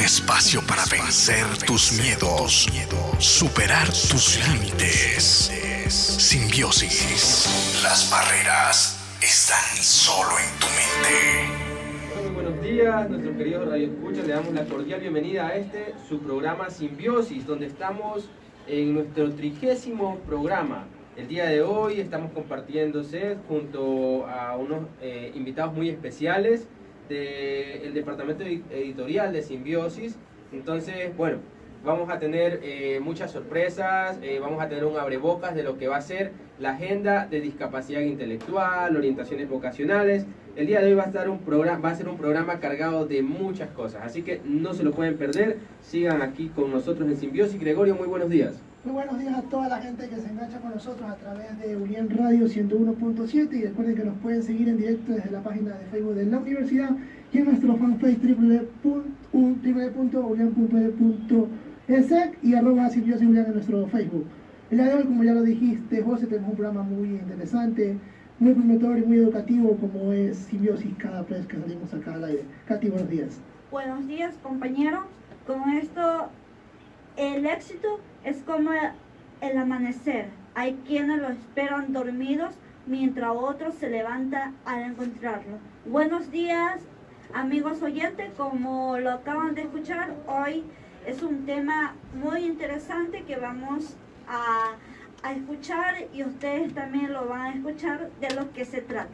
espacio para vencer tus miedos, superar tus límites. Simbiosis. Las barreras están solo en tu mente. Muy buenos días, nuestros queridos radioescuchas. Le damos la cordial bienvenida a su programa Simbiosis, donde estamos en nuestro 30º programa. El día de hoy estamos compartiéndose junto a unos invitados muy especiales del departamento editorial de Simbiosis. Entonces, bueno, vamos a tener muchas sorpresas, vamos a tener un abrebocas de lo que va a ser la agenda de discapacidad intelectual, orientaciones vocacionales. El día de hoy va a ser un programa cargado de muchas cosas, así que no se lo pueden perder. Sigan aquí con nosotros en Simbiosis. Gregorio, muy buenos días. Muy buenos días a toda la gente que se engancha con nosotros a través de Ulian Radio 101.7, y recuerden que nos pueden seguir en directo desde la página de Facebook de la universidad y en nuestro fanpage www.ulian.edu.es y @Simbiosis Ulian en nuestro Facebook. El día de hoy, como ya lo dijiste, José, tenemos un programa muy interesante, muy prometedor y muy educativo, como es Simbiosis cada vez que salimos acá al aire. Katy, buenos días. Buenos días, compañero. Con esto, el éxito es como el amanecer. Hay quienes lo esperan dormidos, mientras otros se levantan al encontrarlo. Buenos días, amigos oyentes. Como lo acaban de escuchar, hoy es un tema muy interesante que vamos a escuchar, y ustedes también lo van a escuchar de lo que se trata.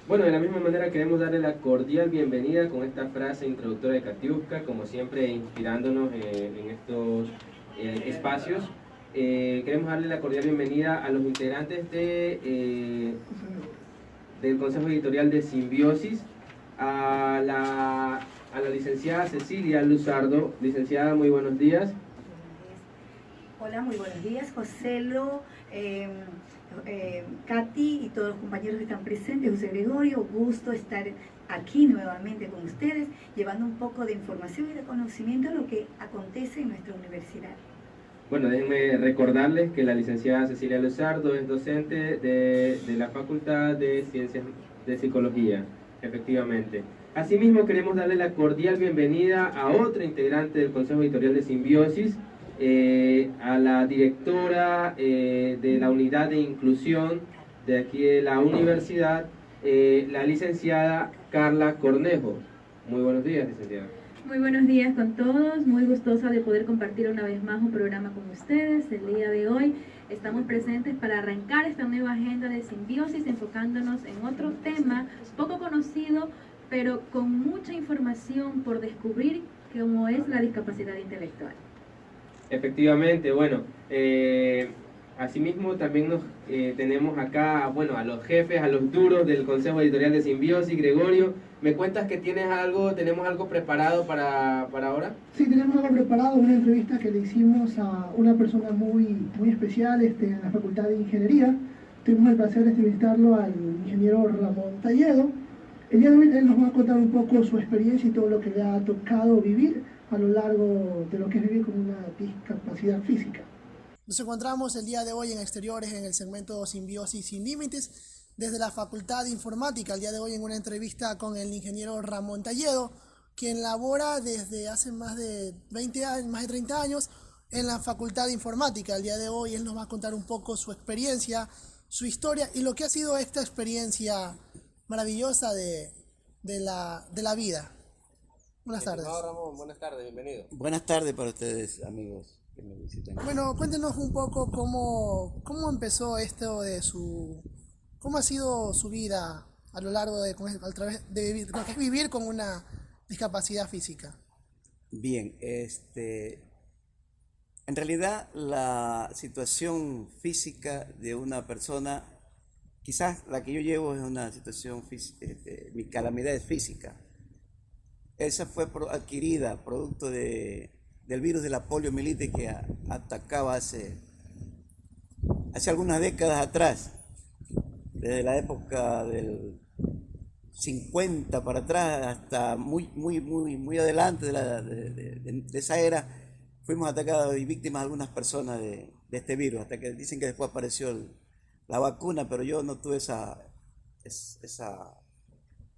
Bueno, de la misma manera queremos darle la cordial bienvenida con esta frase introductoria de Katiuska, como siempre inspirándonos en estos espacios. Queremos darle la cordial bienvenida a los integrantes del Consejo Editorial de Simbiosis, a la licenciada Cecilia Luzardo. Licenciada, muy buenos días. Hola, muy buenos días, Joselo, Katy y todos los compañeros que están presentes. José Gregorio, gusto estar aquí nuevamente con ustedes, llevando un poco de información y de conocimiento a lo que acontece en nuestra universidad. Bueno, déjenme recordarles que la licenciada Cecilia Luzardo es docente de la Facultad de Ciencias de Psicología, efectivamente. Asimismo, queremos darle la cordial bienvenida a otra integrante del Consejo Editorial de Simbiosis, a la directora de la Unidad de Inclusión de aquí de la universidad, la licenciada Carla Cornejo. Muy buenos días, licenciada. Muy buenos días con todos, muy gustosa de poder compartir una vez más un programa con ustedes. El día de hoy estamos presentes para arrancar esta nueva agenda de Simbiosis, enfocándonos en otro tema poco conocido, pero con mucha información por descubrir, como es la discapacidad intelectual. Efectivamente, bueno, asimismo también tenemos acá, bueno, a los jefes, a los duros del Consejo Editorial de Simbiosis. Gregorio, ¿me cuentas que tenemos algo preparado para ahora? Sí, tenemos algo preparado, una entrevista que le hicimos a una persona muy especial en la Facultad de Ingeniería. Tuvimos el placer de entrevistarlo al ingeniero Ramón Talledo. El día de hoy él nos va a contar un poco su experiencia y todo lo que le ha tocado vivir a lo largo de lo que es vivir con una discapacidad física. Nos encontramos el día de hoy en exteriores en el segmento Simbiosis Sin Límites desde la Facultad de Informática. El día de hoy en una entrevista con el ingeniero Ramón Talledo, quien labora desde hace más de 20 años, más de 30 años en la Facultad de Informática. El día de hoy él nos va a contar un poco su experiencia, su historia y lo que ha sido esta experiencia maravillosa de la vida. Buenas tardes. Ramón, buenas tardes, bienvenido. Buenas tardes para ustedes, amigos que me visitan. Bueno, cuéntenos un poco cómo empezó esto cómo ha sido su vida a lo largo a través de vivir, lo que es vivir con una discapacidad física. Bien, en realidad la situación física de una persona, quizás la que yo llevo es una situación física, mi calamidad es física. Esa fue adquirida producto del virus de la poliomielitis que atacaba hace algunas décadas atrás, desde la época del 50 para atrás hasta muy adelante de esa era, fuimos atacados y víctimas algunas personas de este virus, hasta que dicen que después apareció la vacuna, pero yo no tuve esa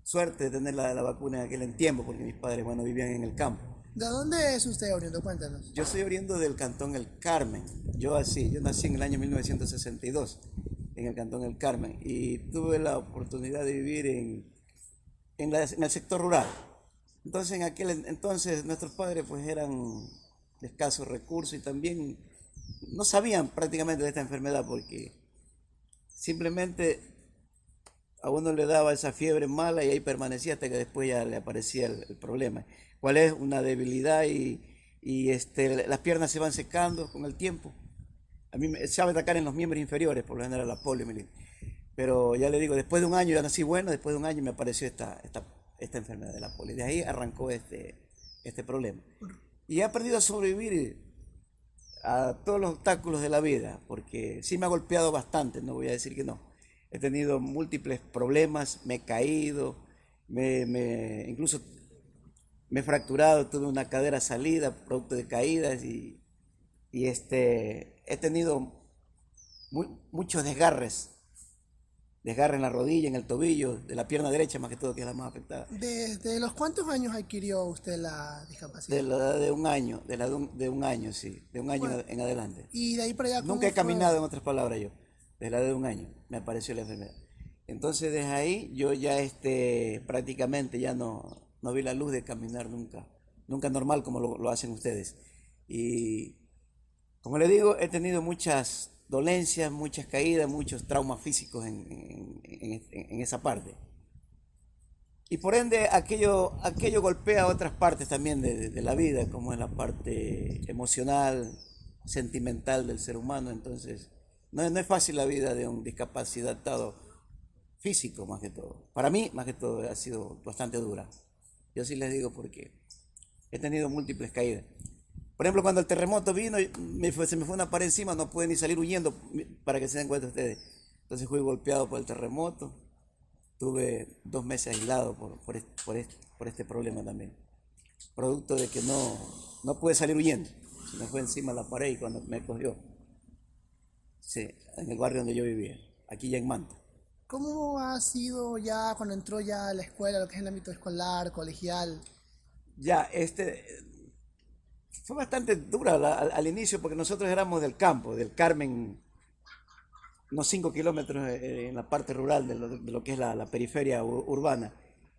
suerte de tener la vacuna en aquel tiempo, porque mis padres, bueno, vivían en el campo. ¿De dónde es usted oriundo? Cuéntanos. Yo soy oriundo del Cantón El Carmen. Yo nací en el año 1962 en el Cantón El Carmen y tuve la oportunidad de vivir en el sector rural. Entonces, en aquel entonces nuestros padres pues eran de escasos recursos y también no sabían prácticamente de esta enfermedad porque simplemente a uno le daba esa fiebre mala y ahí permanecía hasta que después ya le aparecía el problema. ¿Cuál es? Una debilidad las piernas se van secando con el tiempo. A mí me sabe atacar en los miembros inferiores, por lo general la poliomielitis. Pero ya le digo, después de un año ya nací bueno, después de un año me apareció esta enfermedad de la polio. De ahí arrancó este problema. Y he aprendido a sobrevivir a todos los obstáculos de la vida, porque sí me ha golpeado bastante, no voy a decir que no. He tenido múltiples problemas, me he caído, incluso me he fracturado, tuve una cadera salida, producto de caídas y he tenido muchos desgarres en la rodilla, en el tobillo, de la pierna derecha más que todo, que es la más afectada. ¿Desde los cuántos años adquirió usted la discapacidad? De la edad de un año, de un año, sí, de un año Bueno, en adelante. Y de ahí para allá, ¿cómo Nunca he fue? caminado, en otras palabras, yo. Desde la edad de un año me apareció la enfermedad. Entonces, desde ahí, yo ya prácticamente ya no vi la luz de caminar nunca. Nunca normal como lo hacen ustedes. Y, como le digo, he tenido muchas dolencias, muchas caídas, muchos traumas físicos en esa parte. Y por ende, aquello golpea otras partes también de la vida, como es la parte emocional, sentimental del ser humano. Entonces, no es fácil la vida de un discapacitado físico, más que todo. Para mí, más que todo, ha sido bastante dura. Yo sí les digo porque he tenido múltiples caídas. Por ejemplo, cuando el terremoto vino, se me fue una pared encima, no pude ni salir huyendo, para que se den cuenta ustedes. Entonces fui golpeado por el terremoto. Tuve 2 meses aislado por este problema también. Producto de que no pude salir huyendo. Se me fue encima la pared y cuando me cogió. Sí, en el barrio donde yo vivía, aquí ya en Manta. ¿Cómo ha sido ya cuando entró ya a la escuela, lo que es el ámbito escolar, colegial? Ya, fue bastante dura al inicio porque nosotros éramos del campo, del Carmen, unos 5 kilómetros en la parte rural de lo que es la periferia urbana.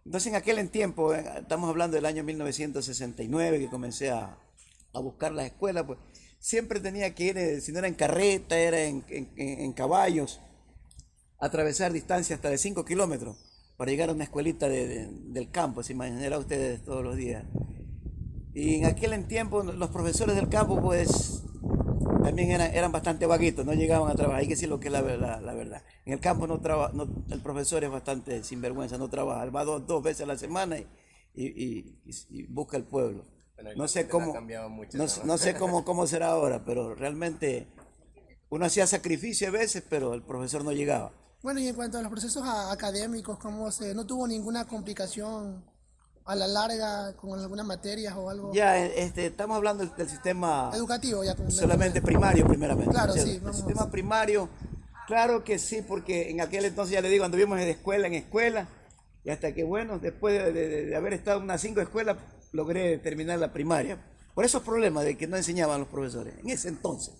Entonces en aquel tiempo, estamos hablando del año 1969 que comencé a buscar la escuela, pues siempre tenía que ir, si no era en carreta, era en caballos, atravesar distancias hasta de 5 kilómetros para llegar a una escuelita del campo, se imaginarán ustedes todos los días. Y en aquel tiempo los profesores del campo pues también eran bastante vaguitos, no llegaban a trabajar, hay que decir lo que es la verdad. En el campo el profesor es bastante sinvergüenza, no trabaja, él va dos veces a la semana y busca el pueblo. Bueno, no sé cómo, no sé cómo será ahora, pero realmente uno hacía sacrificio a veces, pero el profesor no llegaba. Bueno, y en cuanto a los procesos académicos, ¿no tuvo ninguna complicación a la larga con algunas materias o algo? Ya, estamos hablando del sistema educativo, ya solamente primario primeramente. Claro, ¿cierto? sí, vamos. El sistema primario, claro que sí, porque en aquel entonces ya le digo, anduvimos de escuela en escuela, y hasta que bueno, después de haber estado en unas 5 escuelas, logré terminar la primaria. Por esos problemas de que no enseñaban los profesores, en ese entonces.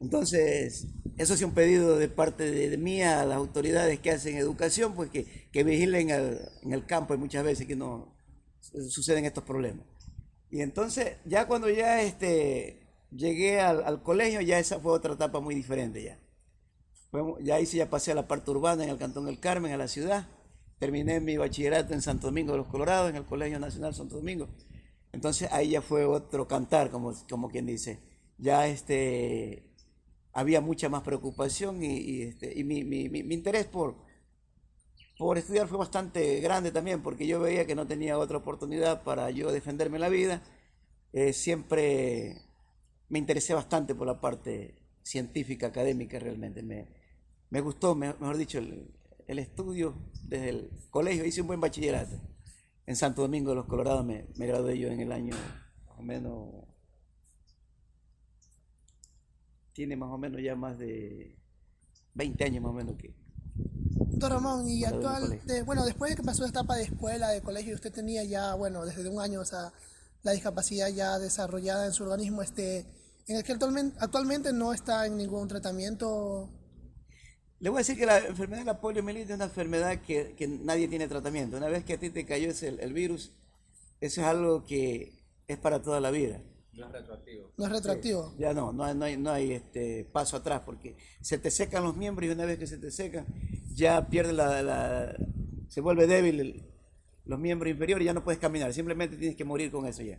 Entonces, eso sí un pedido de parte de mí a las autoridades que hacen educación, pues que vigilen en el campo, y muchas veces que no suceden estos problemas. Y entonces, ya cuando llegué al colegio, ya esa fue otra etapa muy diferente ya. Ya ahí sí ya pasé a la parte urbana en el Cantón del Carmen, a la ciudad. Terminé mi bachillerato en Santo Domingo de los Colorados, en el Colegio Nacional Santo Domingo. Entonces ahí ya fue otro cantar, como quien dice. Ya había mucha más preocupación y mi interés por estudiar fue bastante grande también, porque yo veía que no tenía otra oportunidad para yo defenderme la vida. Siempre me interesé bastante por la parte científica, académica realmente. Me gustó, mejor dicho, el estudio desde el colegio. Hice un buen bachillerato. En Santo Domingo de los Colorados me gradué yo en el año más o menos... Tiene más o menos ya más de 20 años más o menos que... Doctor Ramón, y después de que pasó esta etapa de escuela, de colegio, usted tenía ya, bueno, desde un año, o sea, la discapacidad ya desarrollada en su organismo, en el que actualmente no está en ningún tratamiento. Le voy a decir que la enfermedad de la poliomielitis es una enfermedad que nadie tiene tratamiento. Una vez que a ti te cayó el virus, eso es algo que es para toda la vida. No es retroactivo. No es retroactivo. Sí, ya no hay paso atrás, porque se te secan los miembros y una vez que se te secan, ya pierde se vuelve débil los miembros inferiores y ya no puedes caminar. Simplemente tienes que morir con eso ya.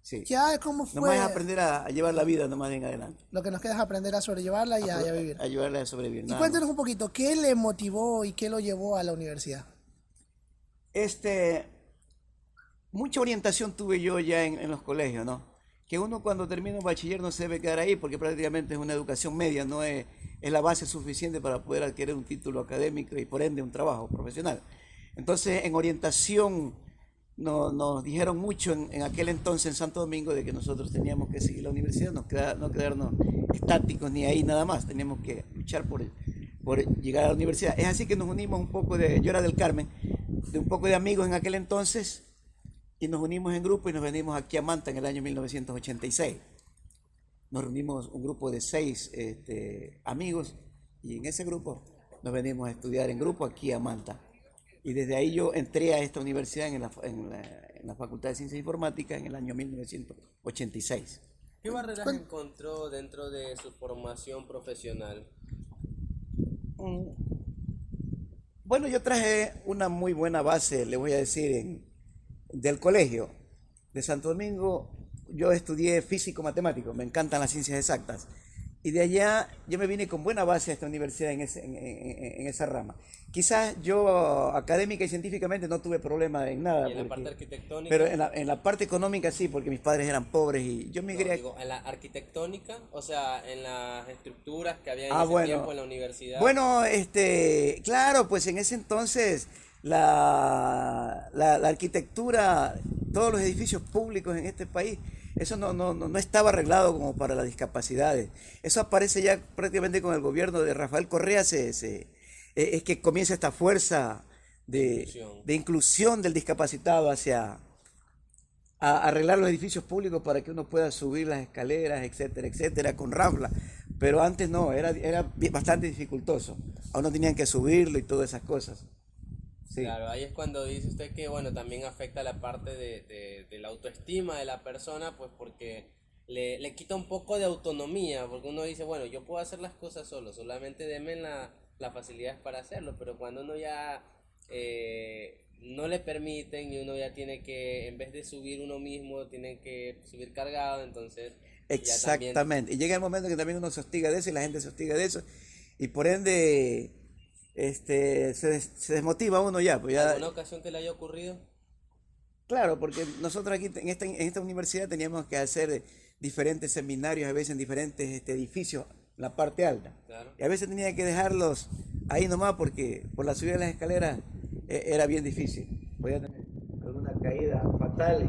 Sí. Ya, ¿cómo fue? Nomás es aprender a llevar la vida nomás en adelante. Lo que nos queda es aprender a sobrellevarla y a vivir. Ayudarle a sobrevivir. Y cuéntenos un poquito, ¿qué le motivó y qué lo llevó a la universidad? Mucha orientación tuve yo ya en los colegios, ¿no? Que uno cuando termina un bachiller no se debe quedar ahí porque prácticamente es una educación media, no es la base suficiente para poder adquirir un título académico y por ende un trabajo profesional. Entonces, en orientación nos dijeron mucho en aquel entonces en Santo Domingo de que nosotros teníamos que seguir la universidad, no quedarnos estáticos ni ahí nada más, teníamos que luchar por llegar a la universidad. Es así que nos unimos yo era del Carmen, de un poco de amigos en aquel entonces, y nos unimos en grupo y nos venimos aquí a Manta en el año 1986. Nos reunimos un grupo de 6 amigos y en ese grupo nos venimos a estudiar en grupo aquí a Manta. Y desde ahí yo entré a esta universidad en la Facultad de Ciencias Informáticas en el año 1986. ¿Qué barreras encontró dentro de su formación profesional? Bueno, yo traje una muy buena base, le voy a decir, del colegio de Santo Domingo. Yo estudié físico-matemático, me encantan las ciencias exactas. Y de allá yo me vine con buena base a esta universidad en esa rama. Quizás yo académica y científicamente no tuve problema en nada. ¿Y en la parte arquitectónica? Pero en la parte económica sí, porque mis padres eran pobres y yo me quería... Digo, en la arquitectónica, o sea, en las estructuras que había en ese tiempo en la universidad. Bueno, claro, pues en ese entonces la arquitectura, todos los edificios públicos en este país, eso no estaba arreglado como para las discapacidades. Eso aparece ya prácticamente con el gobierno de Rafael Correa, es que comienza esta fuerza de inclusión del discapacitado hacia a arreglar los edificios públicos para que uno pueda subir las escaleras, etcétera, etcétera, con rampa. Pero antes no, era bastante dificultoso. A uno tenían que subirlo y todas esas cosas. Sí. Claro, ahí es cuando dice usted que, bueno, también afecta la parte de la autoestima de la persona, pues porque le quita un poco de autonomía, porque uno dice, bueno, yo puedo hacer las cosas solo, solamente denme las facilidades para hacerlo, pero cuando uno ya no le permiten y uno ya tiene que, en vez de subir uno mismo, tiene que subir cargado, entonces... Exactamente, también... y llega el momento que también uno se hostiga de eso y la gente se hostiga de eso, y por ende... se desmotiva uno ya, pues ya. ¿Alguna ocasión que le haya ocurrido? Claro, porque nosotros aquí en esta universidad teníamos que hacer diferentes seminarios, a veces en diferentes edificios, la parte alta. Claro. Y a veces tenía que dejarlos ahí nomás porque por la subida de las escaleras era bien difícil. Podía tener alguna caída fatal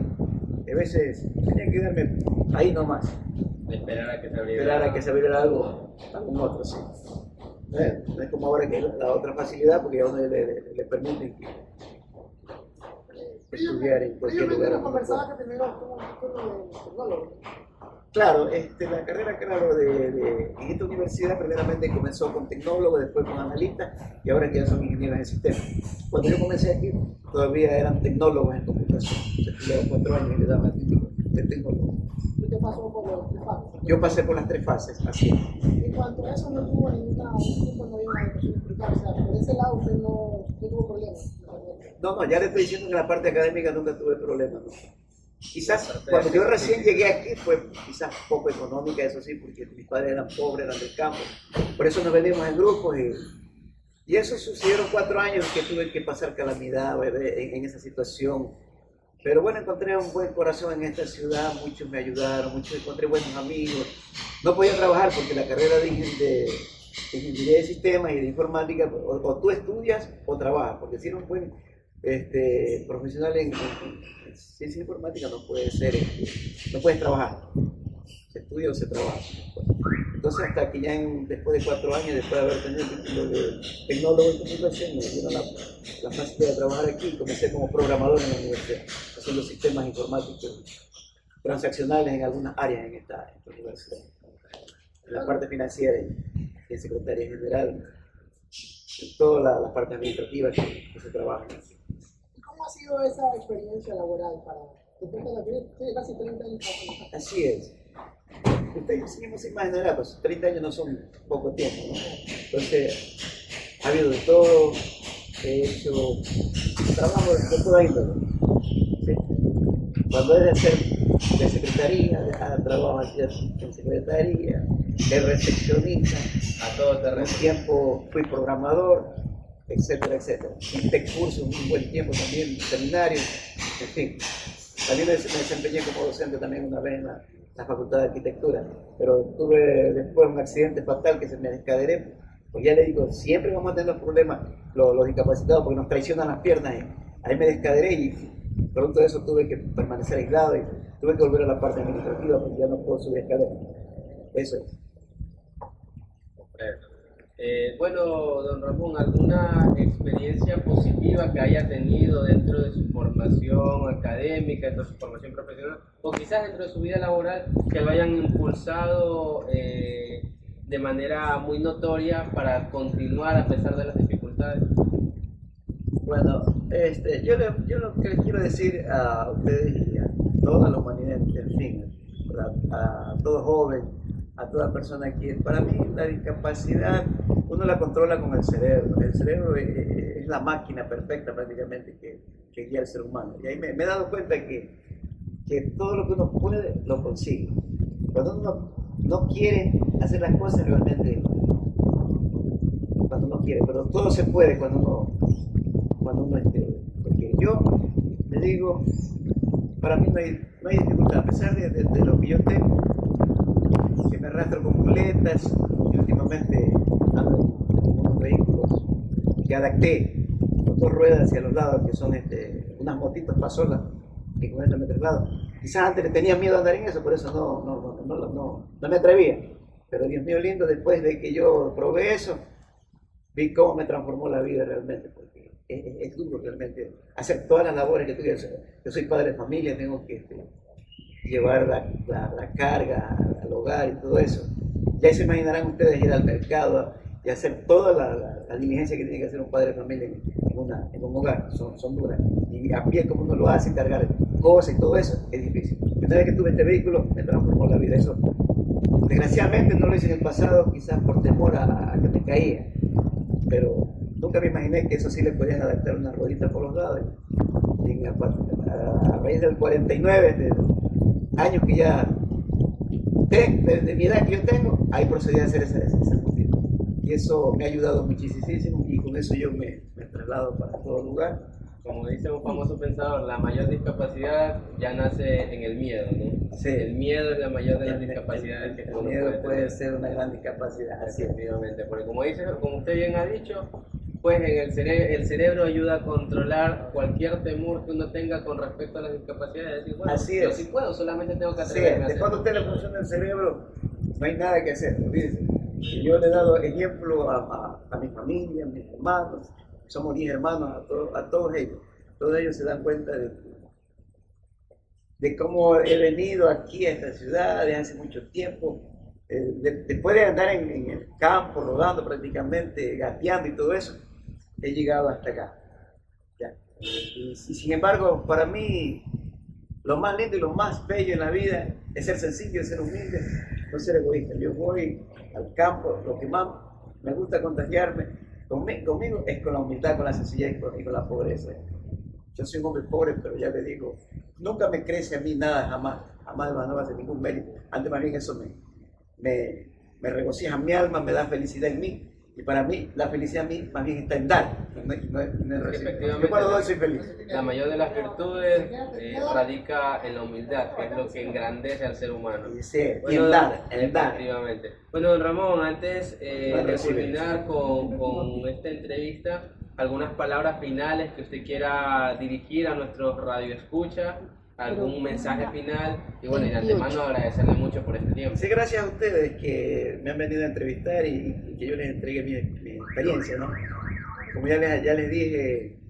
y a veces tenía que quedarme ahí nomás. Esperar a que se abriera algún otro, sí. No es como ahora que la otra facilidad, porque a uno le permiten estudiar en cualquier lugar. Conversaba que primero tuvo un título de tecnólogo. Claro, la carrera, claro, en esta universidad primeramente comenzó con tecnólogo, después con analista y ahora que ya son ingenieros de sistema. Cuando yo comencé aquí, todavía eran tecnólogos en computación. Se estudiaron 4 años y le daban el título de tecnólogo. ¿Y qué pasó por las 3 fases? Yo pasé por las 3 fases, así es. En cuanto a eso, no tuvo ninguna, no había una educación explicar, o sea, por ese lado usted no tuvo problemas. No, ya le estoy diciendo que en la parte académica nunca tuve problemas. ¿No? Quizás cuando yo recién llegué aquí fue quizás poco económica, eso sí, porque mis padres eran pobres, eran del campo. Por eso nos venimos en grupos y eso sucedieron 4 años que tuve que pasar calamidad en esa situación. Pero bueno, encontré un buen corazón en esta ciudad, muchos me ayudaron, encontré buenos amigos. No podía trabajar porque la carrera de ingeniería de sistemas y de informática, o tú estudias o trabajas, porque si eres un buen profesional en ciencia informática no puedes trabajar, se estudia o se trabaja. Entonces hasta que ya después de 4 años, después de haber tenido el título de tecnólogo en computación, me dieron la facilidad de trabajar aquí y comencé como programador en la universidad, haciendo sistemas informáticos transaccionales en algunas áreas en esta universidad. En la parte financiera y en Secretaría General, en toda la parte administrativa que se trabaja. ¿Cómo ha sido esa experiencia laboral para después de la vida? Casi 30 años trabajando? Así es. Ustedes mismos se imaginarán, pues 30 años no son poco tiempo, ¿no? Entonces, ha habido de todo, he hecho trabajo de toda índole. ¿Sí? Cuando es de ser de secretaría, trabajo en secretaría, de recepcionista, A todo terreno. un tiempo fui programador, etcétera, etcétera. Hice cursos un buen tiempo también, seminarios, en fin. También me desempeñé como docente también una vez en la Facultad de Arquitectura, pero tuve después un accidente fatal que se me descaderé. Pues ya le digo, siempre vamos a tener los problemas los discapacitados porque nos traicionan las piernas. Ahí me descaderé y producto de eso tuve que permanecer aislado y tuve que volver a la parte administrativa porque ya no puedo subir escaleras. Eso es. Bueno, don Ramón, ¿alguna experiencia positiva que haya tenido dentro de su formación académica, dentro de su formación profesional, o quizás dentro de su vida laboral, que lo hayan impulsado de manera muy notoria para continuar a pesar de las dificultades? Bueno, yo lo que les quiero decir a ustedes y a toda la humanidad, en fin, a todo joven, a toda persona aquí, para mí la discapacidad uno la controla con el cerebro. El cerebro es la máquina perfecta prácticamente que guía al ser humano. Y ahí me he dado cuenta que todo lo que uno puede lo consigue. Cuando uno no quiere hacer las cosas realmente, cuando uno quiere, pero todo se puede cuando uno porque yo le digo, para mí no hay dificultad, a pesar de lo que yo tengo, que me arrastro con muletas y últimamente ando en unos vehículos que adapté con dos ruedas hacia los lados, que son unas motitos pasolas que con eso me traslado. Quizás antes le tenía miedo a andar en eso, por eso no me atrevía. Pero Dios mío lindo, después de que yo probé eso, vi cómo me transformó la vida realmente, porque es duro realmente hacer todas las labores que tú quieras. Yo soy padre de familia, tengo que llevar la carga al hogar y todo eso. Ya se imaginarán ustedes ir al mercado y hacer toda la diligencia que tiene que hacer un padre de familia en un hogar, son duras. Y a pie como uno lo hace, cargar cosas y todo eso, es difícil. Una vez que tuve este vehículo, me transformó la vida. Eso, desgraciadamente no lo hice en el pasado, quizás por temor a que me caía, pero nunca me imaginé que eso sí le podían adaptar una ruedita por los lados. Y a raíz del 49, de años que ya de mi edad que yo tengo, ahí procedí a hacer esa motivo. Y eso me ha ayudado muchísimo y con eso yo me traslado para todo lugar. Como dice un famoso pensador, la mayor discapacidad ya nace en el miedo, ¿no? Sí. El miedo es la mayor de las discapacidades que El uno miedo puede tener. ser una gran discapacidad, así es. Efectivamente, porque como usted bien ha dicho, pues el cerebro ayuda a controlar cualquier temor que uno tenga con respecto a las discapacidades. Decir, bueno, Así yo es. sí puedo, solamente tengo que Sí, atreverme a de cuando hacerlo. usted le funciona el cerebro, no hay nada que hacer, olvídese. Y yo le he dado ejemplo a mi familia, a mis hermanos, somos 10 hermanos, a todos ellos. Todos ellos se dan cuenta de cómo he venido aquí a esta ciudad desde hace mucho tiempo. Después de andar en el campo, rodando prácticamente, gateando y todo eso, he llegado hasta acá. Ya. Y sin embargo, para mí, lo más lindo y lo más bello en la vida es ser sencillo, es ser humilde, no ser egoísta. Yo voy al campo, lo que más me gusta contagiarme conmigo es con la humildad, con la sencillez y con la pobreza. Yo soy un hombre pobre, pero ya le digo, nunca me crece a mí nada, jamás no va a ser ningún mérito. Antes más bien eso me regocija mi alma, me da felicidad en mí. Y para mí, la felicidad a mí más bien está en dar, no en recibir. Efectivamente, Yo cuando doy soy feliz. La mayor de las virtudes radica en la humildad, que es lo que engrandece al ser humano. Y en dar, Efectivamente. Bueno, don Ramón, antes de recibir. culminar con esta entrevista, algunas palabras finales que usted quiera dirigir a nuestros radioescuchas, algún mensaje final, y bueno, y de antemano agradecerle mucho por este tiempo. Sí, gracias a ustedes que me han venido a entrevistar y que yo les entregue mi experiencia, ¿no? Como ya les dije,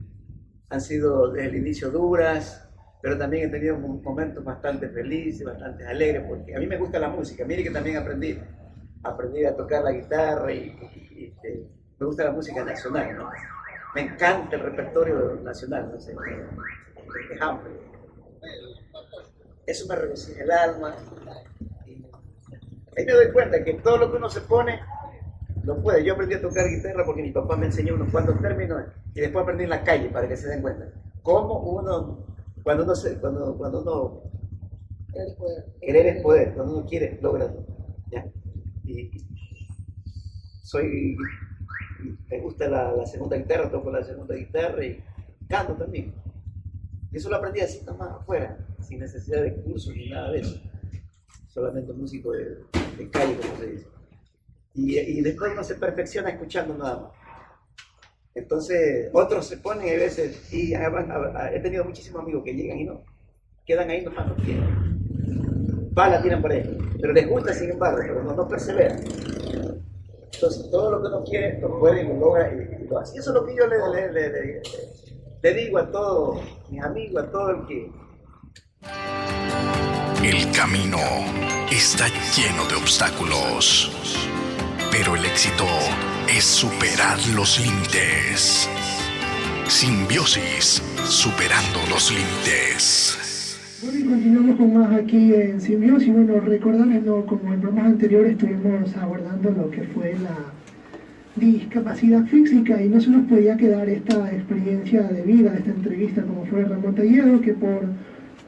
han sido desde el inicio duras, pero también he tenido momentos bastante felices, bastante alegres, porque a mí me gusta la música. Mire que también aprendí a tocar la guitarra y me gusta la música nacional, ¿no? Me encanta el repertorio nacional, no sé, es amplio. Eso me regocija el alma. Y ahí me doy cuenta que todo lo que uno se pone, lo puede. Yo aprendí a tocar guitarra porque mi papá me enseñó unos cuantos términos y después aprendí en la calle para que se den cuenta. Cómo uno, cuando uno querer es poder, cuando uno quiere, logra. ¿Ya? Y me gusta la segunda guitarra, toco la segunda guitarra y canto también. Y eso lo aprendí así nomás afuera, sin necesidad de cursos ni nada de eso. Solamente músico de calle, como se dice. Y después uno se perfecciona escuchando nada más. Entonces, otros se ponen a veces, y he tenido muchísimos amigos que llegan y no, quedan ahí nomás, no quieren. La tiran por ahí, pero les gusta sin embargo, pero no perseveran. Entonces, todo lo que uno quiere, lo puede y lo logra y lo hace. Eso es lo que yo le digo a todos mis amigos, a todo el que... El camino está lleno de obstáculos, pero el éxito es superar los límites. Simbiosis, superando los límites. Bueno, y continuamos con más aquí en Simbiosis. Bueno, recordarles, ¿no? Como en programas anteriores estuvimos abordando lo que fue la discapacidad física y no se nos podía quedar esta experiencia de vida, esta entrevista como fue Ramón Talledo, que por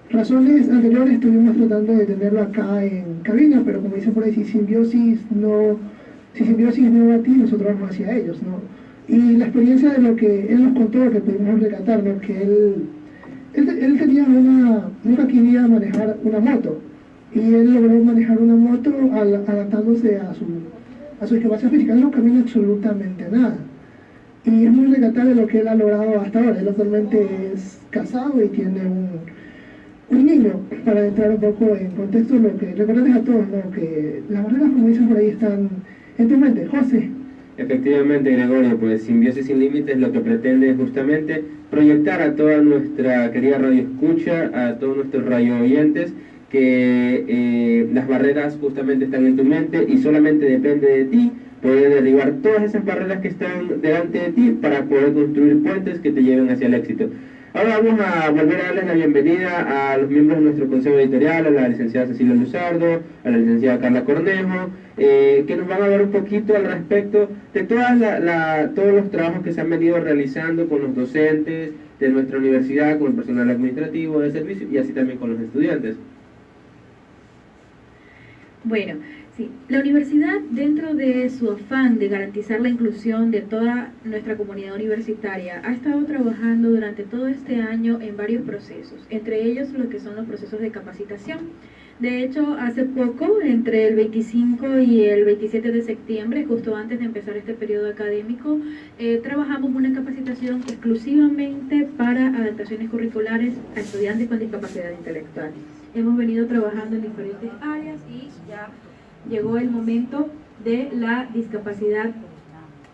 razones anteriores estuvimos tratando de tenerlo acá en cabina, pero como dicen por ahí, si Simbiosis no va a ti, nosotros vamos hacia ellos, ¿no? Y la experiencia de lo que él nos contó, que pudimos rescatar, ¿no? Que él tenía nunca quería manejar una moto, y él logró manejar una moto adaptándose a su discapacidad física. Él no camina absolutamente nada, y es muy rescatable lo que él ha logrado hasta ahora. Él actualmente es casado y tiene un niño. Para entrar un poco en contexto, lo que recordarles a todos, ¿no? Que las barreras, como dicen por ahí, están en tu mente. José. Efectivamente, Gregorio, pues Simbiosis Sin Límites lo que pretende es justamente proyectar a toda nuestra querida radio escucha, a todos nuestros radio oyentes, que las barreras justamente están en tu mente y solamente depende de ti poder derribar todas esas barreras que están delante de ti para poder construir puentes que te lleven hacia el éxito. Ahora vamos a volver a darles la bienvenida a los miembros de nuestro consejo editorial, a la licenciada Cecilia Luzardo, a la licenciada Carla Cornejo, que nos van a hablar un poquito al respecto de todos los trabajos que se han venido realizando con los docentes de nuestra universidad, con el personal administrativo de servicio y así también con los estudiantes. Bueno, sí, la universidad, dentro de su afán de garantizar la inclusión de toda nuestra comunidad universitaria, ha estado trabajando durante todo este año en varios procesos, entre ellos lo que son los procesos de capacitación. De hecho, hace poco, entre el 25 y el 27 de septiembre, justo antes de empezar este periodo académico, trabajamos una capacitación exclusivamente para adaptaciones curriculares a estudiantes con discapacidad intelectual. Hemos venido trabajando en diferentes áreas y ya llegó el momento de la discapacidad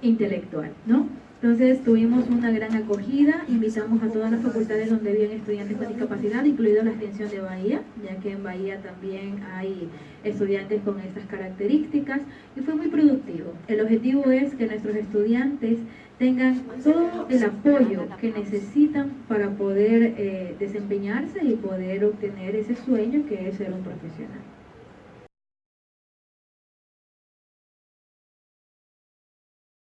intelectual, ¿no? Entonces tuvimos una gran acogida, invitamos a todas las facultades donde habían estudiantes con discapacidad, incluido la extensión de Bahía, ya que en Bahía también hay estudiantes con estas características, y fue muy productivo. El objetivo es que nuestros estudiantes tengan todo el apoyo que necesitan para poder desempeñarse y poder obtener ese sueño que es ser un profesional.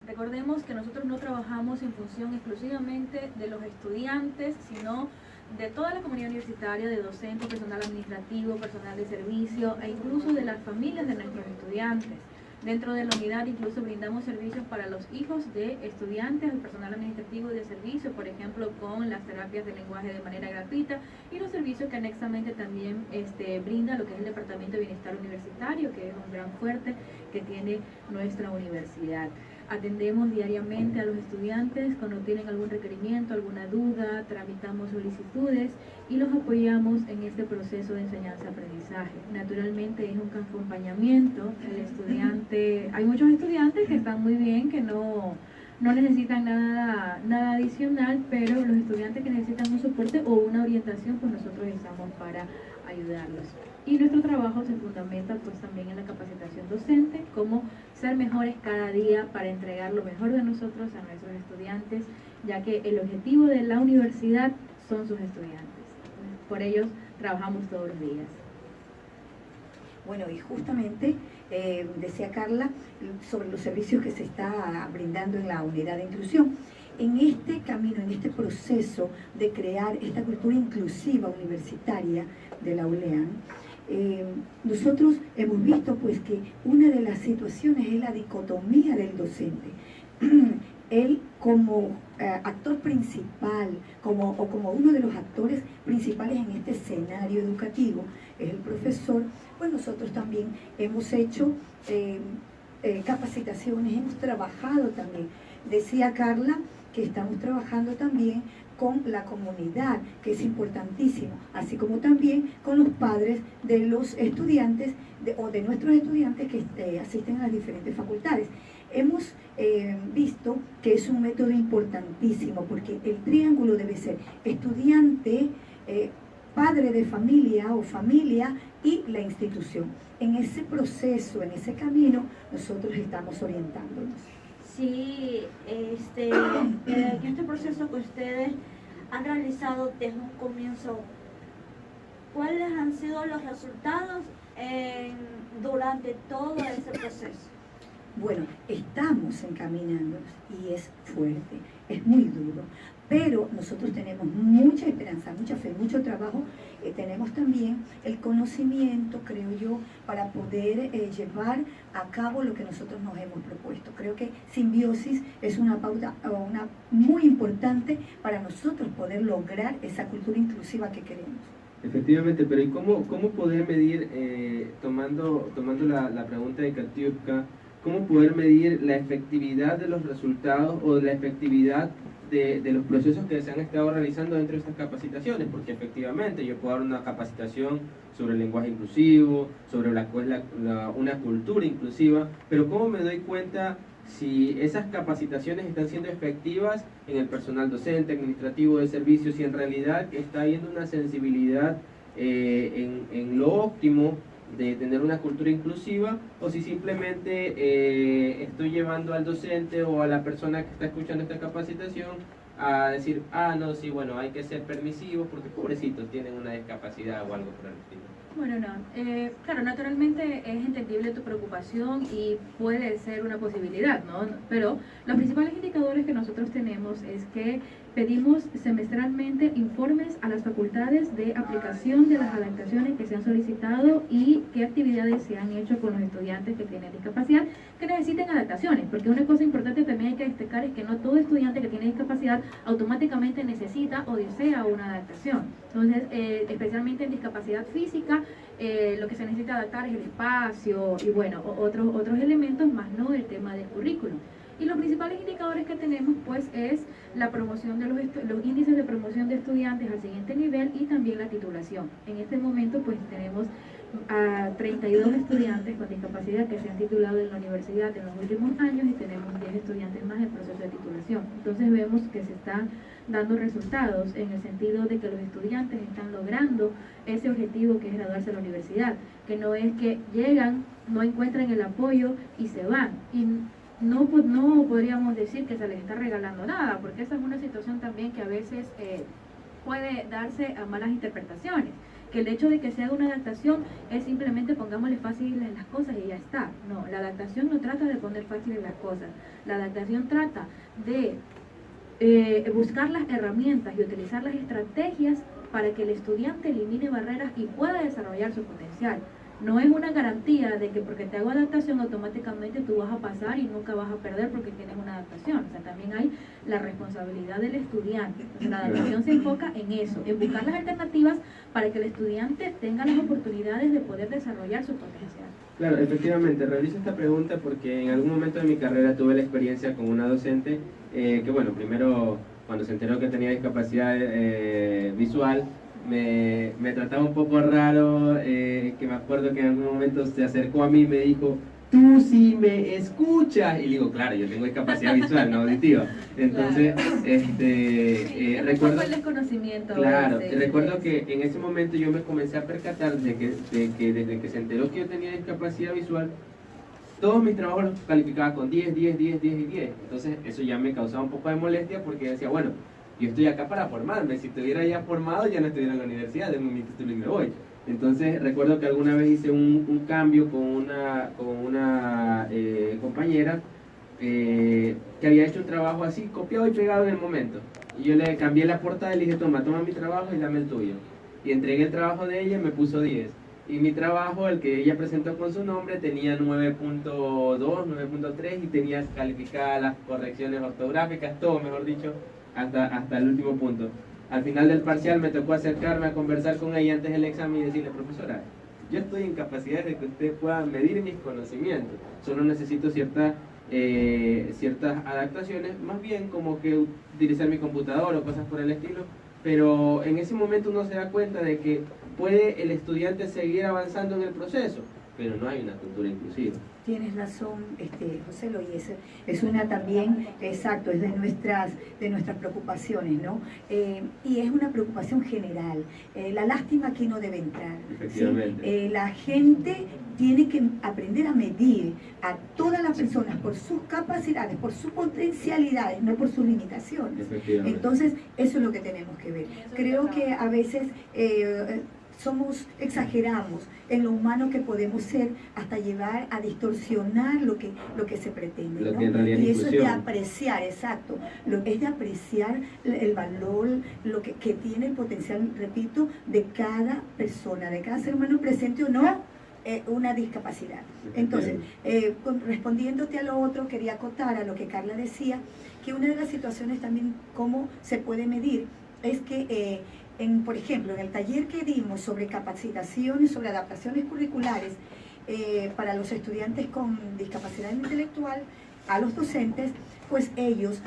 Recordemos que nosotros no trabajamos en función exclusivamente de los estudiantes, sino de toda la comunidad universitaria, de docentes, personal administrativo, personal de servicio e incluso de las familias de nuestros estudiantes. Dentro de la unidad incluso brindamos servicios para los hijos de estudiantes, el personal administrativo de servicio, por ejemplo, con las terapias de lenguaje de manera gratuita y los servicios que anexamente también brinda lo que es el Departamento de Bienestar Universitario, que es un gran fuerte que tiene nuestra universidad. Atendemos diariamente a los estudiantes cuando tienen algún requerimiento, alguna duda, tramitamos solicitudes y los apoyamos en este proceso de enseñanza-aprendizaje. Naturalmente es un acompañamiento, el estudiante, hay muchos estudiantes que están muy bien, que no no necesitan nada adicional, pero los estudiantes que necesitan un soporte o una orientación, pues nosotros estamos para ayudarlos. Y nuestro trabajo se fundamenta pues también en la capacitación docente, cómo ser mejores cada día para entregar lo mejor de nosotros a nuestros estudiantes, ya que el objetivo de la universidad son sus estudiantes. Por ellos trabajamos todos los días. Bueno, y justamente decía Carla sobre los servicios que se está brindando en la unidad de inclusión. En este camino, en este proceso de crear esta cultura inclusiva universitaria de la ULEAN, nosotros hemos visto pues que una de las situaciones es la dicotomía del docente. Él como actor principal, como uno de los actores principales en este escenario educativo, es el profesor, pues nosotros también hemos hecho capacitaciones, hemos trabajado también. Decía Carla que estamos trabajando también con la comunidad, que es importantísimo, así como también con los padres de los estudiantes o de nuestros estudiantes que asisten a las diferentes facultades. Hemos visto que es un método importantísimo porque el triángulo debe ser estudiante, padre de familia o familia y la institución. En ese proceso, en ese camino, nosotros estamos orientándonos. Sí, en este proceso que ustedes han realizado desde un comienzo, ¿cuáles han sido los resultados durante todo ese proceso? Bueno, estamos encaminándonos y es fuerte, es muy duro, pero nosotros tenemos mucha esperanza, mucha fe, mucho trabajo. Tenemos también el conocimiento, creo yo, para poder llevar a cabo lo que nosotros nos hemos propuesto. Creo que simbiosis es una pauta muy importante para nosotros poder lograr esa cultura inclusiva que queremos. Efectivamente, pero ¿y cómo poder medir, tomando la pregunta de Katiuska, cómo poder medir la efectividad de los resultados o la efectividad de los procesos que se han estado realizando dentro de estas capacitaciones? Porque efectivamente yo puedo dar una capacitación sobre el lenguaje inclusivo, sobre una cultura inclusiva, pero ¿cómo me doy cuenta si esas capacitaciones están siendo efectivas en el personal docente, administrativo de servicios, si en realidad está habiendo una sensibilidad en lo óptimo de tener una cultura inclusiva, o si simplemente estoy llevando al docente o a la persona que está escuchando esta capacitación a decir, no, sí, bueno, hay que ser permisivos porque pobrecitos tienen una discapacidad o algo por el estilo. Bueno, no, claro, naturalmente es entendible tu preocupación y puede ser una posibilidad, ¿no? Pero los principales indicadores que nosotros tenemos es que pedimos semestralmente informes a las facultades de aplicación de las adaptaciones que se han solicitado y qué actividades se han hecho con los estudiantes que tienen discapacidad que necesiten adaptaciones, porque una cosa importante también hay que destacar es que no todo estudiante que tiene discapacidad automáticamente necesita o desea una adaptación. Entonces, especialmente en discapacidad física, lo que se necesita adaptar es el espacio y bueno, otros elementos, más no el tema del currículum. Y los principales indicadores que tenemos pues es la promoción de los índices de promoción de estudiantes al siguiente nivel y también la titulación. En este momento pues tenemos a 32 estudiantes con discapacidad que se han titulado en la universidad en los últimos años y tenemos 10 estudiantes más en proceso de titulación. Entonces vemos que se están dando resultados en el sentido de que los estudiantes están logrando ese objetivo que es graduarse a la universidad, que no es que llegan, no encuentran el apoyo y se van. Y no podríamos decir que se les está regalando nada, porque esa es una situación también que a veces puede darse a malas interpretaciones, que el hecho de que se haga una adaptación es simplemente pongámosle fáciles las cosas y ya está. No, la adaptación no trata de poner fáciles las cosas, la adaptación trata de buscar las herramientas y utilizar las estrategias para que el estudiante elimine barreras y pueda desarrollar su potencial. No es una garantía de que porque te hago adaptación automáticamente tú vas a pasar y nunca vas a perder porque tienes una adaptación. O sea, también hay la responsabilidad del estudiante. Entonces, la adaptación se enfoca en eso, en buscar las alternativas para que el estudiante tenga las oportunidades de poder desarrollar su potencial. Claro, efectivamente, realizo esta pregunta porque en algún momento de mi carrera tuve la experiencia con una docente que, bueno, primero cuando se enteró que tenía discapacidad visual, me trataba un poco raro, que me acuerdo que en algún momento se acercó a mí y me dijo, tú sí me escuchas. Y digo, claro, yo tengo discapacidad visual, no auditiva. Entonces, Es un recuerdo... poco el desconocimiento. Claro, de recuerdo eso. que en ese momento yo me comencé a percatar de que desde que se enteró que yo tenía discapacidad visual, todos mis trabajos los calificaba con 10, 10, 10, 10 y 10. Entonces eso ya me causaba un poco de molestia porque decía, bueno, yo estoy acá para formarme, si estuviera ya formado ya no estuviera en la universidad, denme mi título y me voy. Entonces recuerdo que alguna vez hice un cambio con una compañera que había hecho un trabajo así, copiado y pegado en el momento. Y yo le cambié la portada y le dije, toma mi trabajo y dame el tuyo. Y entregué el trabajo de ella y me puso 10. Y mi trabajo, el que ella presentó con su nombre, tenía 9.2, 9.3 y tenía calificadas las correcciones ortográficas, todo mejor dicho, hasta el último punto. Al final del parcial me tocó acercarme a conversar con ella antes del examen y decirle, profesora, yo estoy en capacidad de que usted pueda medir mis conocimientos, solo necesito ciertas adaptaciones, más bien como que utilizar mi computador o cosas por el estilo, pero en ese momento uno se da cuenta de que puede el estudiante seguir avanzando en el proceso, pero no hay una cultura inclusiva. Tienes razón, José Lo, y es una también, exacto, es de nuestras preocupaciones, ¿no? Y es una preocupación general. La lástima aquí no debe entrar. Efectivamente. ¿Sí? La gente tiene que aprender a medir a todas las personas por sus capacidades, por sus potencialidades, no por sus limitaciones. Efectivamente. Entonces, eso es lo que tenemos que ver. Creo que a veces exageramos en lo humano que podemos ser hasta llevar a distorsionar lo que se pretende, Lo ¿no? que en realidad es Y eso es de inclusión. apreciar, exacto, es de apreciar el valor, lo que tiene el potencial, repito, de cada persona, de cada ser humano, presente o no una discapacidad. Entonces, respondiéndote a lo otro, quería acotar a lo que Carla decía, que una de las situaciones también, cómo se puede medir, es que por ejemplo, en el taller que dimos sobre capacitaciones, sobre adaptaciones curriculares para los estudiantes con discapacidad intelectual, a los docentes, pues ellos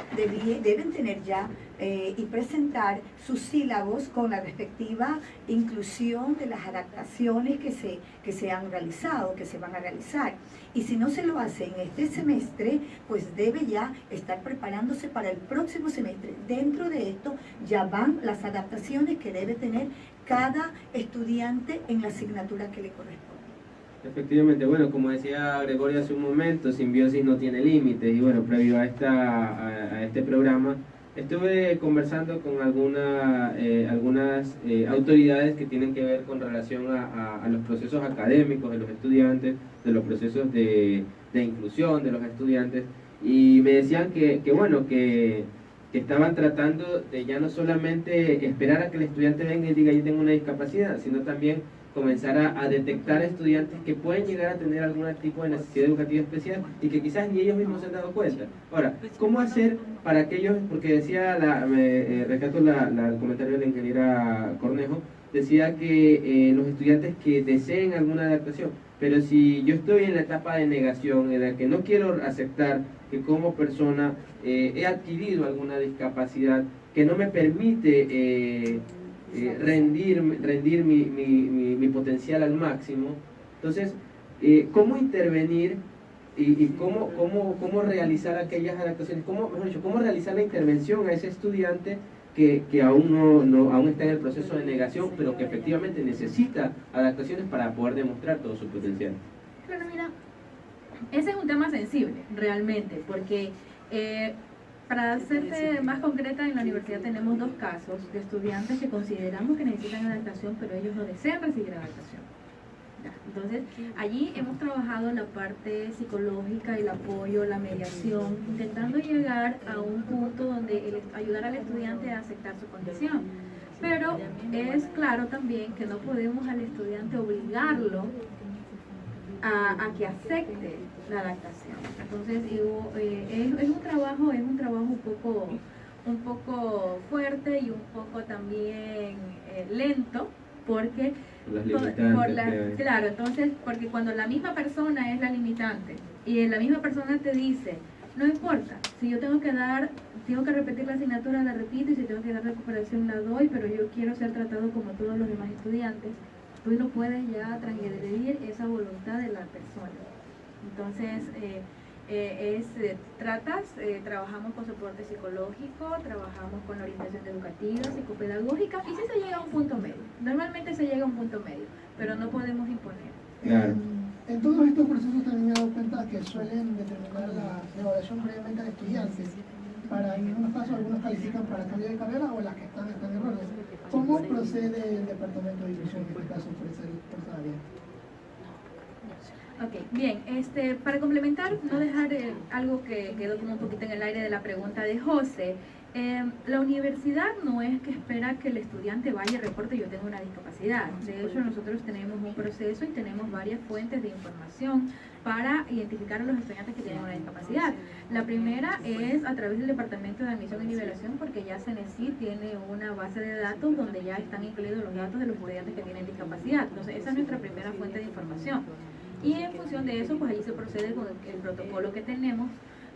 deben tener ya y presentar sus sílabos con la respectiva inclusión de las adaptaciones que se han realizado, que se van a realizar. Y si no se lo hace en este semestre, pues debe ya estar preparándose para el próximo semestre. Dentro de esto ya van las adaptaciones que debe tener cada estudiante en la asignatura que le corresponde. Efectivamente, bueno, como decía Gregorio hace un momento, Simbiosis no tiene límites y bueno, previo a este programa estuve conversando con algunas autoridades que tienen que ver con relación a los procesos académicos de los estudiantes, de los procesos de inclusión de los estudiantes y me decían que estaban tratando de ya no solamente esperar a que el estudiante venga y diga yo tengo una discapacidad, sino también comenzar a detectar estudiantes que pueden llegar a tener algún tipo de necesidad educativa especial y que quizás ni ellos mismos se han dado cuenta. Ahora, ¿cómo hacer para aquellos, porque decía, rescato el comentario de la ingeniera Cornejo, decía que los estudiantes que deseen alguna adaptación, pero si yo estoy en la etapa de negación, en la que no quiero aceptar que como persona he adquirido alguna discapacidad que no me permite rendir mi potencial al máximo, entonces, ¿cómo intervenir y cómo realizar aquellas adaptaciones? Mejor dicho, ¿cómo realizar la intervención a ese estudiante que aún está en el proceso de negación, pero que efectivamente necesita adaptaciones para poder demostrar todo su potencial? Claro, mira, ese es un tema sensible, realmente, porque para serte más concreta, en la universidad tenemos dos casos de estudiantes que consideramos que necesitan adaptación, pero ellos no desean recibir adaptación. Entonces, allí hemos trabajado la parte psicológica, el apoyo, la mediación, intentando llegar a un punto donde ayudar al estudiante a aceptar su condición. Pero es claro también que no podemos al estudiante obligarlo a que acepte la adaptación. Entonces, es un trabajo un poco fuerte y un poco también lento, porque claro, entonces, porque cuando la misma persona es la limitante y la misma persona te dice, no importa, si yo tengo que repetir la asignatura, la repito, y si tengo que dar recuperación, la doy, pero yo quiero ser tratado como todos los demás estudiantes, tú no puedes ya transgredir esa voluntad de la persona. Entonces, trabajamos con soporte psicológico, trabajamos con orientación educativa, psicopedagógica, y sí se llega a un punto medio. Normalmente se llega a un punto medio, pero no podemos imponer. Claro. En todos estos procesos también me he dado cuenta que suelen determinar la evaluación previamente al estudiante. Para, en algunos casos, algunos califican para cambio de carrera o las que están en errores. ¿Cómo procede el Departamento de Inclusión en este caso por esa área? Ok, bien, para complementar, no dejar algo que quedó como un poquito en el aire de la pregunta de José. La universidad no es que espera que el estudiante vaya y reporte yo tengo una discapacidad. De hecho, nosotros tenemos un proceso y tenemos varias fuentes de información para identificar a los estudiantes que tienen una discapacidad. La primera es a través del Departamento de Admisión y Nivelación, porque ya CENESID tiene una base de datos donde ya están incluidos los datos de los estudiantes que tienen discapacidad. Entonces, esa es nuestra primera fuente de información. Y en función de eso, pues ahí se procede con el protocolo que tenemos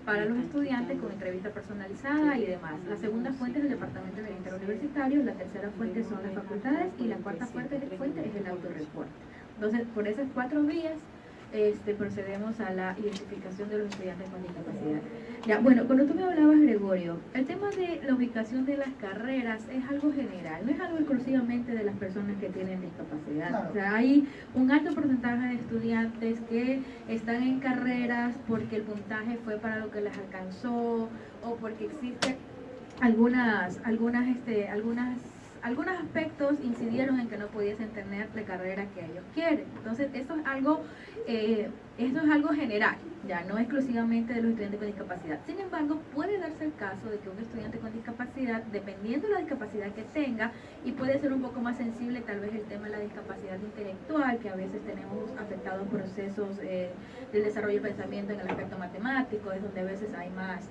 para los estudiantes con entrevista personalizada y demás. La segunda fuente es el Departamento de Bienestar Universitario, la tercera fuente son las facultades y la cuarta fuente es el autorreporte. Entonces, por esas 4 vías procedemos a la identificación de los estudiantes con discapacidad. Ya, bueno, cuando tú me hablabas, Gregorio, el tema de la ubicación de las carreras es algo general, no es algo exclusivamente de las personas que tienen discapacidad. Claro. O sea, hay un alto porcentaje de estudiantes que están en carreras porque el puntaje fue para lo que les alcanzó o porque existe algunos aspectos incidieron en que no pudiesen tener la carrera que ellos quieren. Entonces, esto es algo general, ya no exclusivamente de los estudiantes con discapacidad. Sin embargo, puede darse el caso de que un estudiante con discapacidad, dependiendo de la discapacidad que tenga, y puede ser un poco más sensible tal vez el tema de la discapacidad intelectual, que a veces tenemos afectados procesos del desarrollo del pensamiento en el aspecto matemático, es donde a veces hay más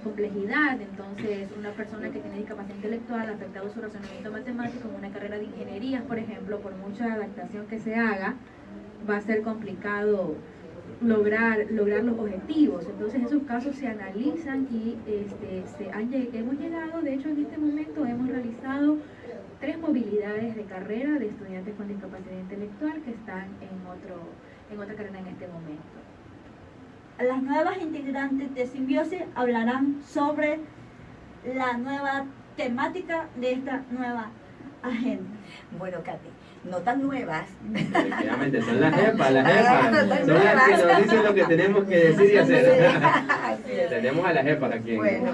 complejidad. Entonces, una persona que tiene discapacidad intelectual, afectado su razonamiento matemático en una carrera de ingeniería, por ejemplo, por mucha adaptación que se haga, va a ser complicado lograr los objetivos. Entonces esos casos se analizan y hemos llegado, de hecho en este momento hemos realizado 3 movilidades de carrera de estudiantes con discapacidad intelectual que están en otra carrera en este momento. Las nuevas integrantes de Simbiosis hablarán sobre la nueva temática de esta nueva agenda. Bueno, Katy, no tan nuevas. Efectivamente, son las jefas, son las que nos dicen lo que tenemos que decir y hacer. Tenemos a las jefas aquí. Bueno,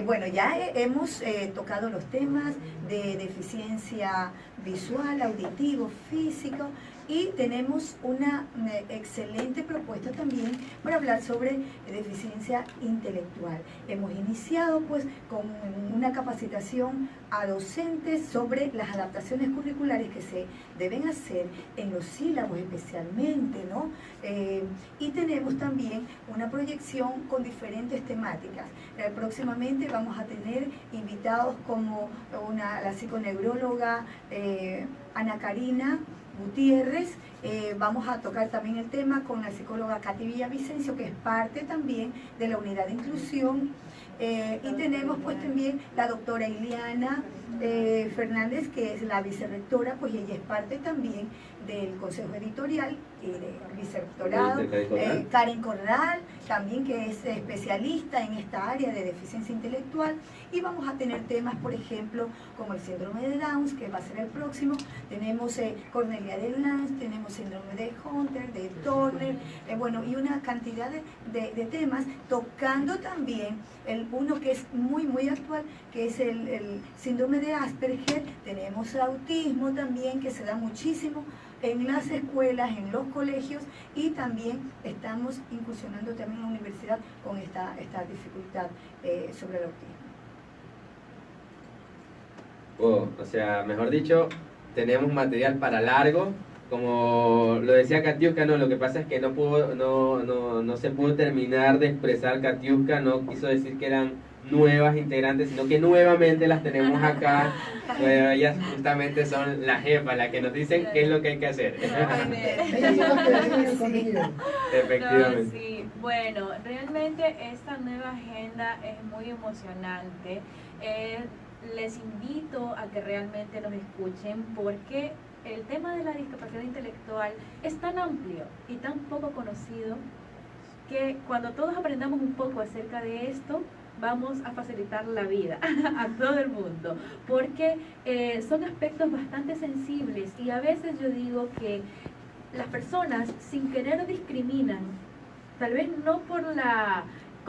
bueno, ya hemos tocado los temas de deficiencia visual, auditivo, físico, y tenemos una excelente propuesta también para hablar sobre deficiencia intelectual. Hemos iniciado pues con una capacitación a docentes sobre las adaptaciones curriculares que se deben hacer en los sílabos especialmente, ¿no? Y tenemos también una proyección con diferentes temáticas. Próximamente vamos a tener invitados como la psiconeuróloga Ana Karina Gutiérrez, vamos a tocar también el tema con la psicóloga Katy Villavicencio, que es parte también de la unidad de inclusión, y tenemos pues también la doctora Iliana Fernández, que es la vicerrectora, pues ella es parte también del consejo editorial y del vicerrectorado, Karen Corral, también que es especialista en esta área de deficiencia intelectual, y vamos a tener temas, por ejemplo, como el síndrome de Down, que va a ser el próximo, tenemos Cornelia de Lange, tenemos síndrome de Hunter, de Turner, bueno, y una cantidad de temas, tocando también uno que es muy actual, que es el síndrome de Asperger. Tenemos autismo también, que se da muchísimo en las escuelas, en los colegios, y también estamos incursionando también en la universidad con esta dificultad sobre el autismo. O sea, mejor dicho, tenemos material para largo. Como lo decía Katiuska, no, lo que pasa es que no se pudo terminar de expresar. Katiuska no quiso decir que eran nuevas integrantes, sino que nuevamente las tenemos acá. Bueno, ellas justamente son las jefas, las que nos dicen qué es lo que hay que hacer. Efectivamente. No, sí. Bueno, realmente esta nueva agenda es muy emocionante. Les invito a que realmente nos escuchen porque el tema de la discapacidad intelectual es tan amplio y tan poco conocido que cuando todos aprendamos un poco acerca de esto, vamos a facilitar la vida a todo el mundo, porque son aspectos bastante sensibles y a veces yo digo que las personas sin querer discriminan, tal vez no con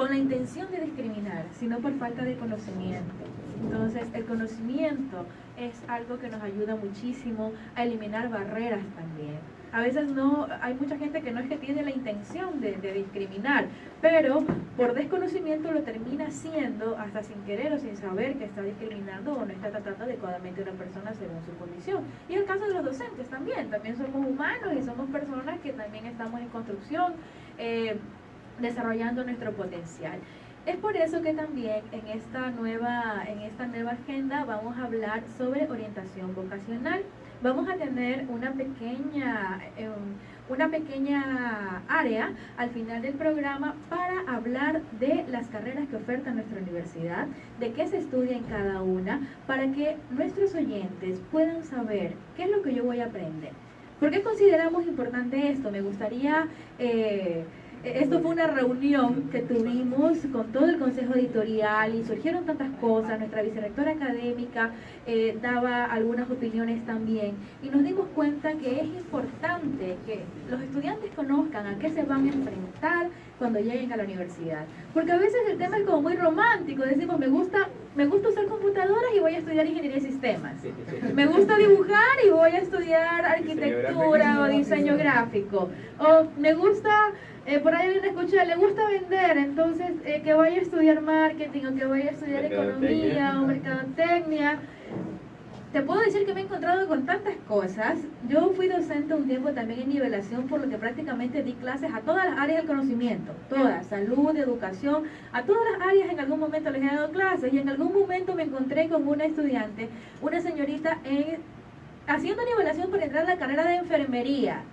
la intención de discriminar, sino por falta de conocimiento. Entonces, el conocimiento es algo que nos ayuda muchísimo a eliminar barreras también. A veces hay mucha gente que no es que tiene la intención de discriminar, pero por desconocimiento lo termina haciendo hasta sin querer o sin saber que está discriminando o no está tratando adecuadamente a una persona según su condición. Y el caso de los docentes también somos humanos y somos personas que también estamos en construcción, desarrollando nuestro potencial. Es por eso que también en esta nueva agenda vamos a hablar sobre orientación vocacional. Vamos a tener una pequeña área al final del programa para hablar de las carreras que oferta nuestra universidad, de qué se estudia en cada una, para que nuestros oyentes puedan saber qué es lo que yo voy a aprender. ¿Por qué consideramos importante esto? Me gustaría... esto fue una reunión que tuvimos con todo el consejo editorial y surgieron tantas cosas. Nuestra vicerrectora académica daba algunas opiniones también y nos dimos cuenta que es importante que los estudiantes conozcan a qué se van a enfrentar cuando lleguen a la universidad, porque a veces el tema es como muy romántico. Decimos, me gusta usar computadoras y voy a estudiar ingeniería de sistemas, me gusta dibujar y voy a estudiar arquitectura o diseño gráfico, o me gusta... por ahí alguien escucha, le gusta vender, entonces que vaya a estudiar marketing o que vaya a estudiar economía o mercadotecnia. Te puedo decir que me he encontrado con tantas cosas. Yo fui docente un tiempo también en nivelación, por lo que prácticamente di clases a todas las áreas del conocimiento, todas, salud, educación, a todas las áreas en algún momento les he dado clases, y en algún momento me encontré con una estudiante, una señorita, haciendo nivelación para entrar a la carrera de enfermería.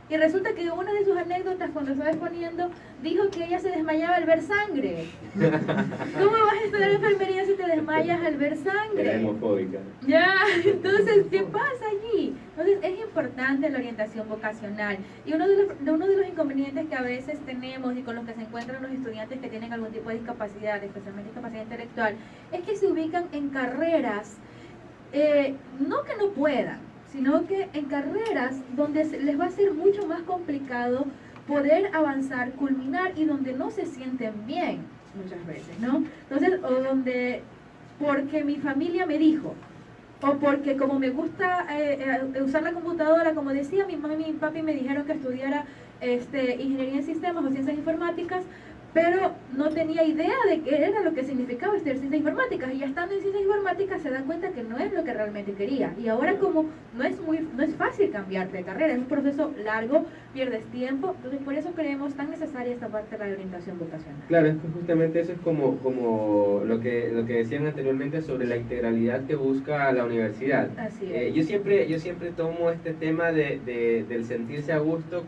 Y resulta que una de sus anécdotas cuando estaba exponiendo dijo que ella se desmayaba al ver sangre. ¿Cómo vas a estudiar enfermería si te desmayas al ver sangre? Era hemofóbica. Ya, entonces, ¿qué pasa allí? Entonces, es importante la orientación vocacional. Y uno de los inconvenientes que a veces tenemos y con los que se encuentran los estudiantes que tienen algún tipo de discapacidad, especialmente discapacidad intelectual, es que se ubican en carreras, no que no puedan, sino que en carreras donde les va a ser mucho más complicado poder avanzar, culminar, y donde no se sienten bien muchas veces, ¿no? Entonces, o donde, porque mi familia me dijo, o porque como me gusta usar la computadora, como decía, mi mamá y mi papi me dijeron que estudiara ingeniería en sistemas o ciencias informáticas, pero no tenía idea de qué era lo que significaba estudiar ciencias informáticas, y ya estando en ciencias informáticas se dan cuenta que no es lo que realmente quería. Y ahora, como no es fácil cambiarte de carrera, es un proceso largo, pierdes tiempo, entonces por eso creemos tan necesaria esta parte de la orientación vocacional. Claro, es que justamente eso es como lo que decían anteriormente sobre la integralidad que busca la universidad. Así es. Yo siempre tomo este tema del sentirse a gusto,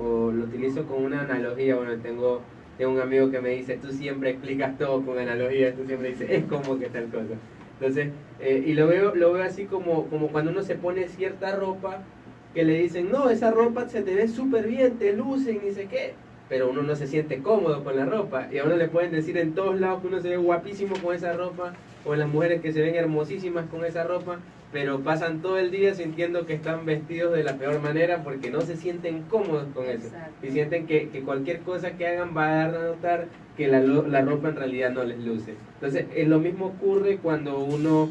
o lo utilizo con una analogía. Bueno, tengo un amigo que me dice, tú siempre explicas todo con analogías, tú siempre dices, es como que tal cosa. Entonces, y lo veo así como cuando uno se pone cierta ropa, que le dicen, no, esa ropa se te ve súper bien, te luce y ni sé qué, pero uno no se siente cómodo con la ropa, y a uno le pueden decir en todos lados que uno se ve guapísimo con esa ropa, o en las mujeres que se ven hermosísimas con esa ropa, pero pasan todo el día sintiendo que están vestidos de la peor manera porque no se sienten cómodos con eso. Exacto. Y sienten que cualquier cosa que hagan va a dar a notar que la ropa en realidad no les luce. Entonces, lo mismo ocurre cuando uno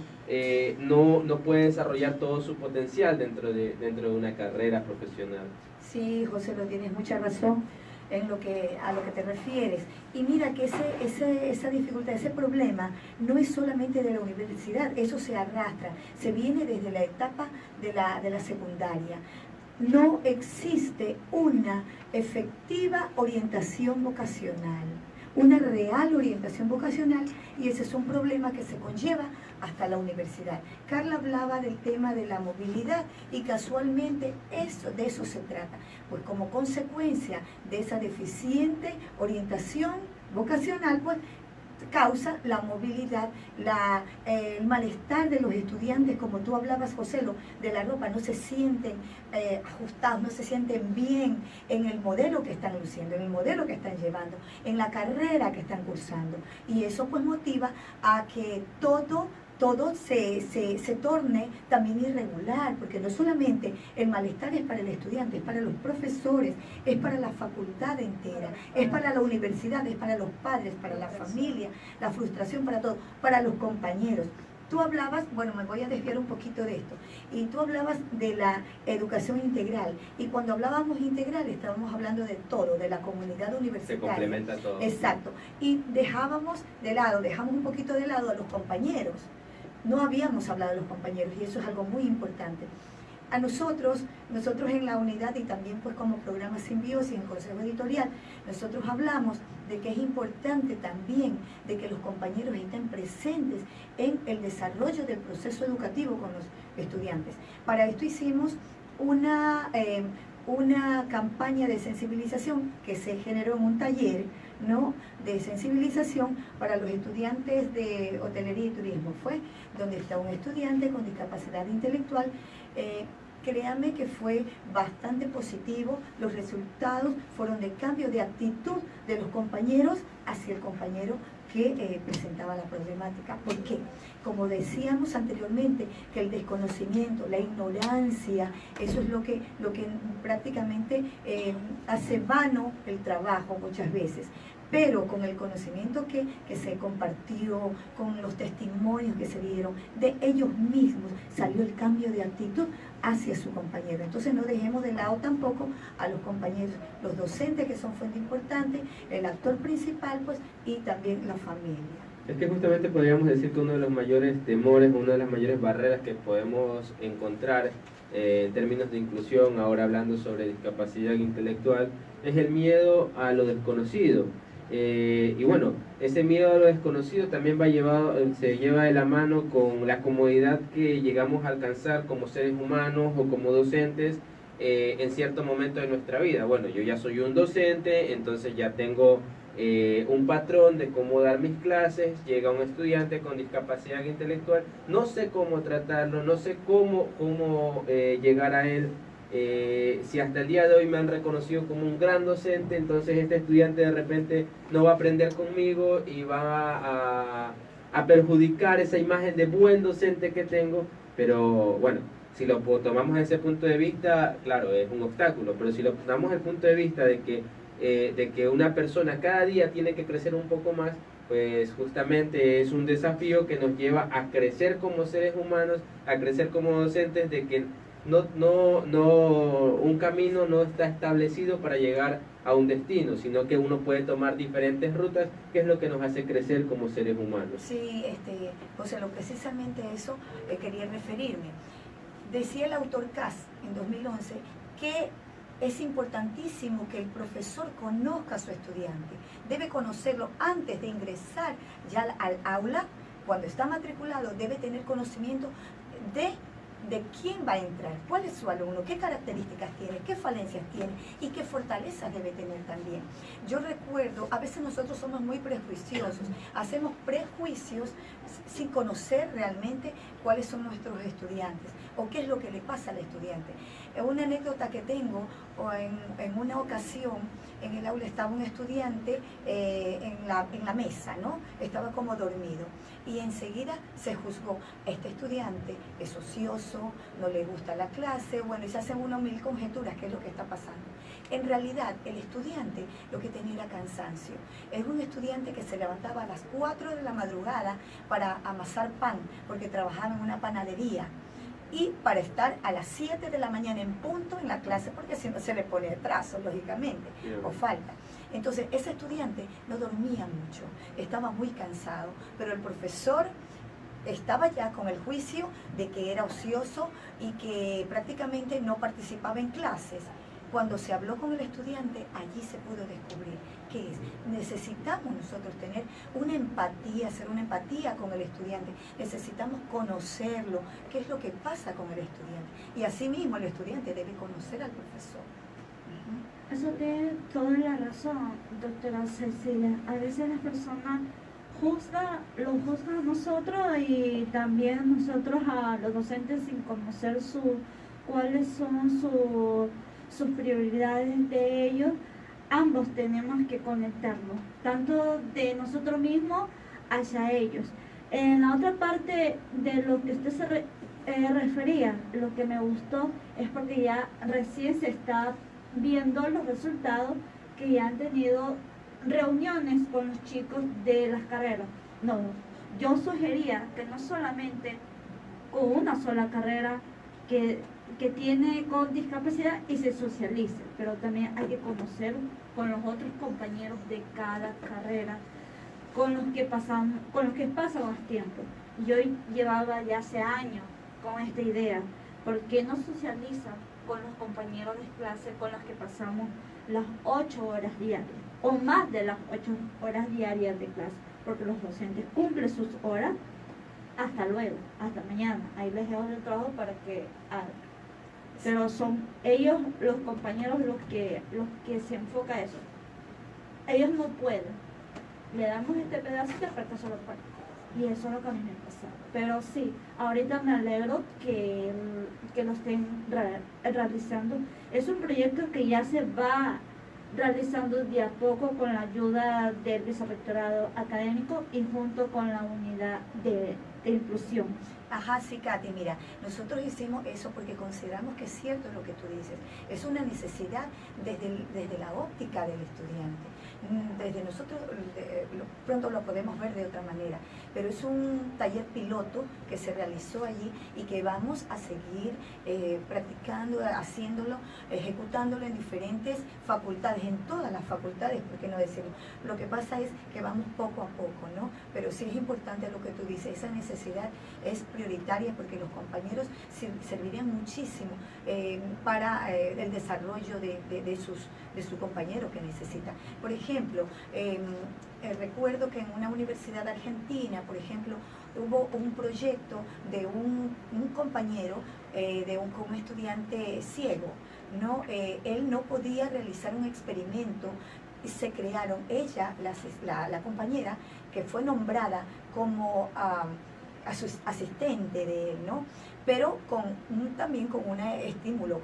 no puede desarrollar todo su potencial dentro de una carrera profesional. Sí, José, lo tienes mucha razón a lo que te refieres. Y mira que esa dificultad, ese problema no es solamente de la universidad, eso se arrastra, se viene desde la etapa de la secundaria. No existe una efectiva orientación vocacional, una real orientación vocacional, y ese es un problema que se conlleva hasta la universidad. Carla hablaba del tema de la movilidad y casualmente de eso se trata, pues como consecuencia de esa deficiente orientación vocacional, pues causa la movilidad, el malestar de los estudiantes, como tú hablabas, Joselo, de la ropa, no se sienten ajustados, no se sienten bien en el modelo que están luciendo, en el modelo que están llevando, en la carrera que están cursando. Y eso pues motiva a que todo se torne también irregular, porque no solamente el malestar es para el estudiante, es para los profesores, es para la facultad entera, es para la universidad, es para los padres, para la familia, la frustración para todos, para los compañeros. Tú hablabas, bueno, me voy a desviar un poquito de esto, y tú hablabas de la educación integral, y cuando hablábamos integral estábamos hablando de todo, de la comunidad universitaria. Se complementa todo. Exacto, y dejamos un poquito de lado a los compañeros. No habíamos hablado de los compañeros y eso es algo muy importante. A nosotros en la unidad y también pues como programa Simbiosis en Consejo Editorial, nosotros hablamos de que es importante también de que los compañeros estén presentes en el desarrollo del proceso educativo con los estudiantes. Para esto hicimos una campaña de sensibilización que se generó en un taller, ¿no?, de sensibilización para los estudiantes de hotelería y turismo. Fue donde está un estudiante con discapacidad intelectual. Créanme que fue bastante positivo, los resultados fueron de cambio de actitud de los compañeros hacia el compañero que presentaba la problemática. ¿Por qué? Como decíamos anteriormente, que el desconocimiento, la ignorancia, eso es lo que prácticamente hace vano el trabajo muchas veces. Pero con el conocimiento que se compartió, con los testimonios que se dieron, de ellos mismos salió el cambio de actitud hacia su compañero. Entonces no dejemos de lado tampoco a los compañeros, los docentes que son fuente importante, el actor principal pues, y también la familia. Es que justamente podríamos decir que uno de los mayores temores, una de las mayores barreras que podemos encontrar en términos de inclusión, ahora hablando sobre discapacidad intelectual, es el miedo a lo desconocido. Y bueno, ese miedo a lo desconocido también se lleva de la mano con la comodidad que llegamos a alcanzar como seres humanos o como docentes en cierto momento de nuestra vida. Bueno, yo ya soy un docente, entonces ya tengo un patrón de cómo dar mis clases. Llega un estudiante con discapacidad intelectual, no sé cómo tratarlo, no sé cómo llegar a él. Si hasta el día de hoy me han reconocido como un gran docente, entonces este estudiante de repente no va a aprender conmigo y va a perjudicar esa imagen de buen docente que tengo. Pero bueno, si lo tomamos desde ese punto de vista, claro, es un obstáculo, pero si lo tomamos desde el punto de vista de que una persona cada día tiene que crecer un poco más, pues justamente es un desafío que nos lleva a crecer como seres humanos, a crecer como docentes, de que un camino no está establecido para llegar a un destino, sino que uno puede tomar diferentes rutas, que es lo que nos hace crecer como seres humanos. Sí, José, precisamente eso quería referirme. Decía el autor Kass en 2011 que es importantísimo que el profesor conozca a su estudiante. Debe conocerlo antes de ingresar ya al aula. Cuando está matriculado debe tener conocimiento de quién va a entrar, cuál es su alumno, qué características tiene, qué falencias tiene y qué fortalezas debe tener también. Yo recuerdo, a veces nosotros somos muy prejuiciosos, hacemos prejuicios sin conocer realmente cuáles son nuestros estudiantes o qué es lo que le pasa al estudiante. Una anécdota que tengo, en una ocasión en el aula estaba un estudiante en la mesa, ¿no? Estaba como dormido y enseguida se juzgó, este estudiante es ocioso, no le gusta la clase, bueno, y se hacen unas mil conjeturas qué es lo que está pasando. En realidad, el estudiante lo que tenía era cansancio. Es un estudiante que se levantaba a las 4 de la madrugada para amasar pan, porque trabajaba en una panadería, y para estar a las 7 de la mañana en punto en la clase, porque si no se le pone atraso, lógicamente, o falta. Entonces, ese estudiante no dormía mucho, estaba muy cansado, pero el profesor estaba ya con el juicio de que era ocioso y que prácticamente no participaba en clases. Cuando se habló con el estudiante, allí se pudo descubrir qué es. Necesitamos nosotros tener una empatía, hacer una empatía con el estudiante. Necesitamos conocerlo, qué es lo que pasa con el estudiante. Y asimismo el estudiante debe conocer al profesor. Eso tiene toda la razón, doctora Cecilia. A veces las personas los juzga a nosotros y también nosotros a los docentes sin conocer cuáles son sus prioridades de ellos. Ambos tenemos que conectarnos, tanto de nosotros mismos hacia ellos. En la otra parte de lo que usted se refería, lo que me gustó es porque ya recién se está viendo los resultados, que ya han tenido reuniones con los chicos de las carreras. No, yo sugería que no solamente con una sola carrera que tiene con discapacidad y se socialice, pero también hay que conocer con los otros compañeros de cada carrera, con los que pasan más tiempo. Yo llevaba ya hace años con esta idea, ¿por qué no socializa con los compañeros de clase con los que pasamos las 8 horas diarias o más de las 8 horas diarias de clase? Porque los docentes cumplen sus horas. Hasta luego, hasta mañana, ahí les dejo el trabajo para que hagan. Pero son ellos, los compañeros, los que se enfoca a eso. Ellos no pueden. Le damos este pedacito para que se lo puedan. Y eso es lo que a mí me pasa. Pero sí, ahorita me alegro que lo estén realizando. Es un proyecto que ya se va realizando de a poco con la ayuda del vicerrectorado académico y junto con la unidad de inclusión. Ajá, sí, Katy, mira, nosotros hicimos eso porque consideramos que es cierto lo que tú dices. Es una necesidad desde la óptica del estudiante. Desde nosotros pronto lo podemos ver de otra manera, pero es un taller piloto que se realizó allí y que vamos a seguir practicando, haciéndolo, ejecutándolo en diferentes facultades, en todas las facultades, ¿por qué no decirlo? Lo que pasa es que vamos poco a poco, ¿no? Pero sí es importante lo que tú dices, esa necesidad es prioritaria porque los compañeros servirían muchísimo para el desarrollo de su compañero que necesita. Por ejemplo, recuerdo que en una universidad argentina, por ejemplo, hubo un proyecto de un compañero, con un estudiante ciego, ¿no? Él no podía realizar un experimento y se crearon, la compañera que fue nombrada como asistente de él, ¿no? Pero también con un estímulo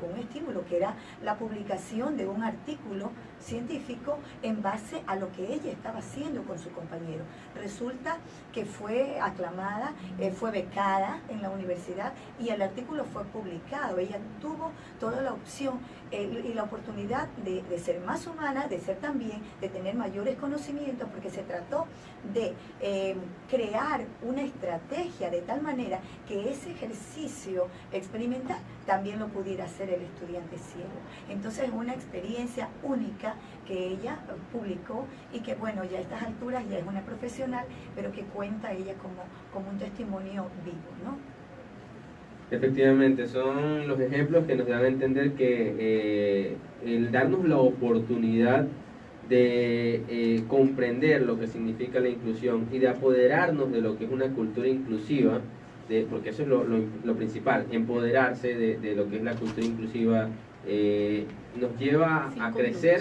que era la publicación de un artículo científico en base a lo que ella estaba haciendo con su compañero. Resulta que fue aclamada, fue becada en la universidad y el artículo fue publicado. Ella tuvo toda la opción y la oportunidad de ser más humana, de tener mayores conocimientos, porque se trató de crear una estrategia de tal manera que ese ejercicio experimental también lo pudiera hacer el estudiante ciego. Entonces es una experiencia única que ella publicó y que bueno, ya a estas alturas ya es una profesional, pero que cuenta ella como un testimonio vivo, ¿no? Efectivamente, son los ejemplos que nos dan a entender que el darnos la oportunidad de comprender lo que significa la inclusión y de apoderarnos de lo que es una cultura inclusiva, porque eso es lo principal, empoderarse de lo que es la cultura inclusiva, nos lleva a crecer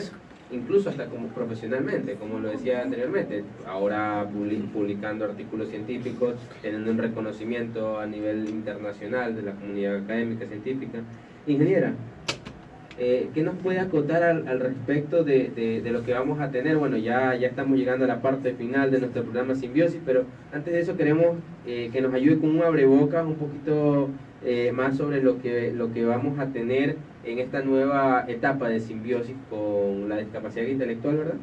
incluso hasta como profesionalmente, como lo decía anteriormente, ahora publicando artículos científicos, teniendo un reconocimiento a nivel internacional de la comunidad académica científica. Ingeniera, ¿qué nos puede acotar al respecto de lo que vamos a tener? Bueno, ya estamos llegando a la parte final de nuestro programa Simbiosis, pero antes de eso queremos que nos ayude con un abrebocas un poquito más sobre lo que vamos a tener en esta nueva etapa de Simbiosis con la discapacidad intelectual, ¿verdad?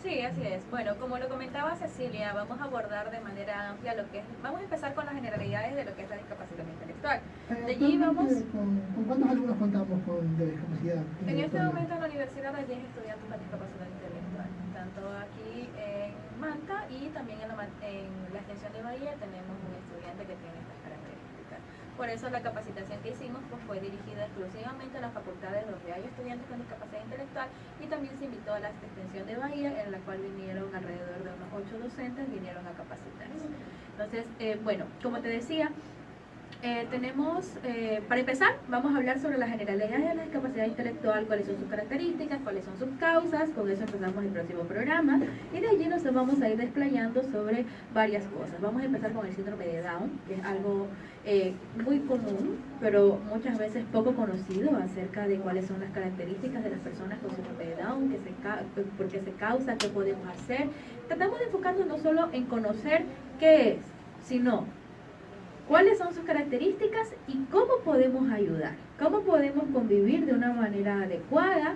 Sí, así es. Bueno, como lo comentaba Cecilia, vamos a abordar de manera amplia lo que es, vamos a empezar con las generalidades de lo que es la discapacidad intelectual. De allí vamos... ¿Con cuántos alumnos contamos de discapacidad intelectual? En este momento en la universidad hay 10 estudiantes con discapacidad intelectual, tanto aquí en Manta y también en la extensión de Bahía tenemos un estudiante que tiene estas características. Por eso la capacitación que hicimos fue dirigida exclusivamente a las facultades donde hay estudiantes con discapacidad intelectual y también se invitó a la extensión de Bahía, en la cual vinieron alrededor de unos 8 docentes, vinieron a capacitarse. Entonces, bueno, como te decía, Para empezar, vamos a hablar sobre las generalidades de la discapacidad intelectual, cuáles son sus características, cuáles son sus causas. Con eso empezamos el próximo programa y de allí nos vamos a ir desplayando sobre varias cosas. Vamos a empezar con el síndrome de Down, que es algo muy común, pero muchas veces poco conocido acerca de cuáles son las características de las personas con síndrome de Down, por qué se causa, qué podemos hacer. Tratamos de enfocarnos no solo en conocer qué es, sino cuáles son sus características y cómo podemos ayudar, cómo podemos convivir de una manera adecuada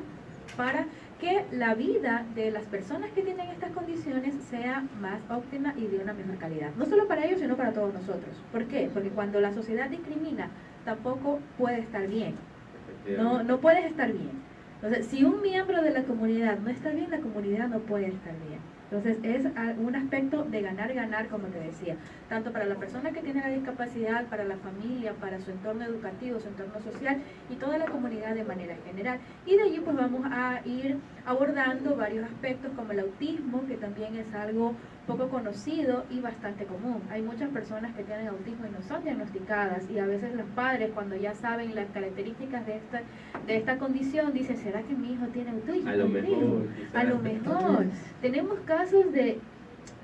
para que la vida de las personas que tienen estas condiciones sea más óptima y de una mejor calidad. No solo para ellos, sino para todos nosotros. ¿Por qué? Porque cuando la sociedad discrimina, tampoco puede estar bien. No puedes estar bien. Entonces, si un miembro de la comunidad no está bien, la comunidad no puede estar bien. Entonces es un aspecto de ganar, como te decía, tanto para la persona que tiene la discapacidad, para la familia, para su entorno educativo, su entorno social y toda la comunidad de manera general. Y de allí pues vamos a ir abordando varios aspectos como el autismo, que también es algo poco conocido y bastante común. Hay muchas personas que tienen autismo y no son diagnosticadas, y a veces los padres, cuando ya saben las características de esta condición, dicen, ¿será que mi hijo tiene autismo? A lo mejor. A lo mejor. Tenemos casos de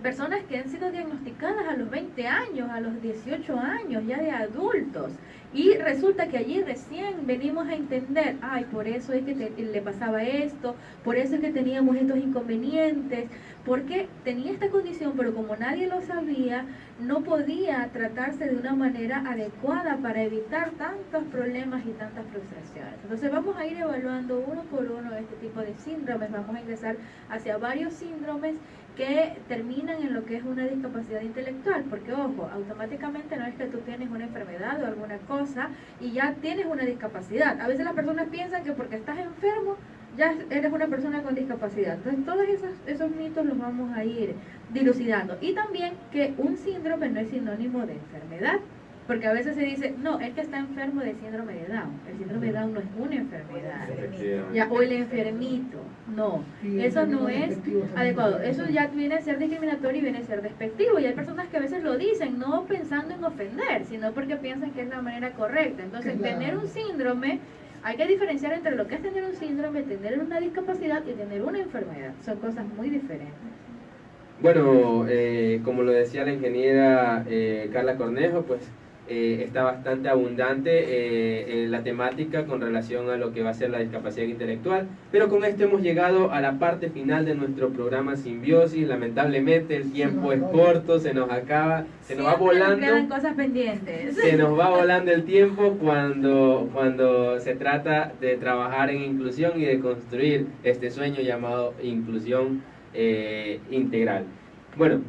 personas que han sido diagnosticadas a los 20 años, a los 18 años, ya de adultos. Y resulta que allí recién venimos a entender, ay, por eso es que le pasaba esto, por eso es que teníamos estos inconvenientes, porque tenía esta condición, pero como nadie lo sabía, no podía tratarse de una manera adecuada para evitar tantos problemas y tantas frustraciones. Entonces vamos a ir evaluando uno por uno este tipo de síndromes, vamos a ingresar hacia varios síndromes que terminan en lo que es una discapacidad intelectual, porque ojo, automáticamente no es que tú tienes una enfermedad o alguna cosa y ya tienes una discapacidad. A veces las personas piensan que porque estás enfermo ya eres una persona con discapacidad. Entonces todos esos mitos los vamos a ir dilucidando. Y también que un síndrome no es sinónimo de enfermedad, porque a veces se dice, no, el que está enfermo de síndrome de Down. El síndrome de Down no es una enfermedad. O el enfermito. No, eso no es adecuado. Eso ya viene a ser discriminatorio y viene a ser despectivo. Y hay personas que a veces lo dicen, no pensando en ofender, sino porque piensan que es la manera correcta. Entonces, tener un síndrome, hay que diferenciar entre lo que es tener un síndrome, tener una discapacidad y tener una enfermedad. Son cosas muy diferentes. Bueno, como lo decía la ingeniera Carla Cornejo, pues está bastante abundante la temática con relación a lo que va a ser la discapacidad intelectual, pero con esto hemos llegado a la parte final de nuestro programa Simbiosis. Lamentablemente el tiempo es corto, se nos acaba, se nos va volando, quedan cosas pendientes. Se nos va volando el tiempo cuando se trata de trabajar en inclusión y de construir este sueño llamado inclusión integral. Bueno,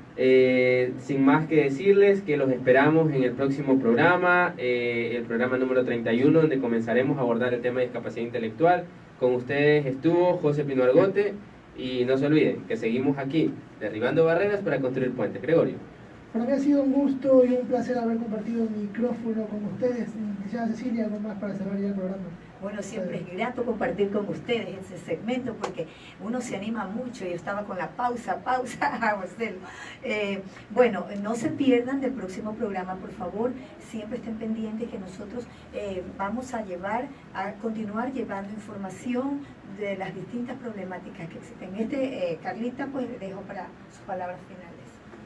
sin más que decirles que los esperamos en el próximo programa, el programa número 31, donde comenzaremos a abordar el tema de discapacidad intelectual. Con ustedes estuvo José Pino Argote, y no se olviden que seguimos aquí, derribando barreras para construir puentes. Gregorio. Para mí ha sido un gusto y un placer haber compartido el micrófono con ustedes. Licenciada Cecilia, algo más para cerrar ya el programa. Bueno, siempre es grato compartir con ustedes ese segmento porque uno se anima mucho. Yo estaba con la pausa, Marcelo. Bueno, no se pierdan del próximo programa, por favor. Siempre estén pendientes que nosotros vamos a continuar llevando información de las distintas problemáticas que existen. Carlita, pues le dejo para sus palabras finales.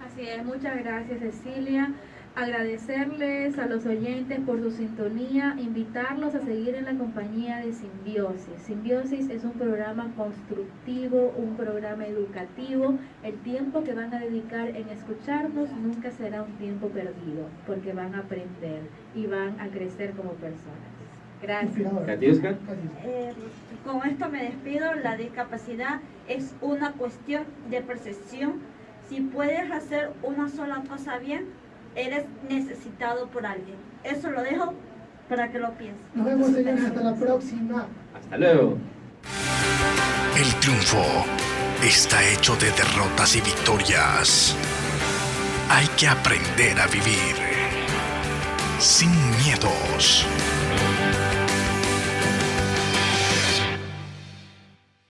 Así es, muchas gracias, Cecilia. Agradecerles a los oyentes por su sintonía, invitarlos a seguir en la compañía de Simbiosis. Simbiosis es un programa constructivo, un programa educativo. El tiempo que van a dedicar en escucharnos nunca será un tiempo perdido, porque van a aprender y van a crecer como personas. Gracias. Katiuska. Con esto me despido. La discapacidad es una cuestión de percepción. Si puedes hacer una sola cosa bien, eres necesitado por alguien. Eso lo dejo para que lo pienses. Nos vemos, señores, hasta la próxima. Hasta luego. El triunfo está hecho de derrotas y victorias. Hay que aprender a vivir sin miedos.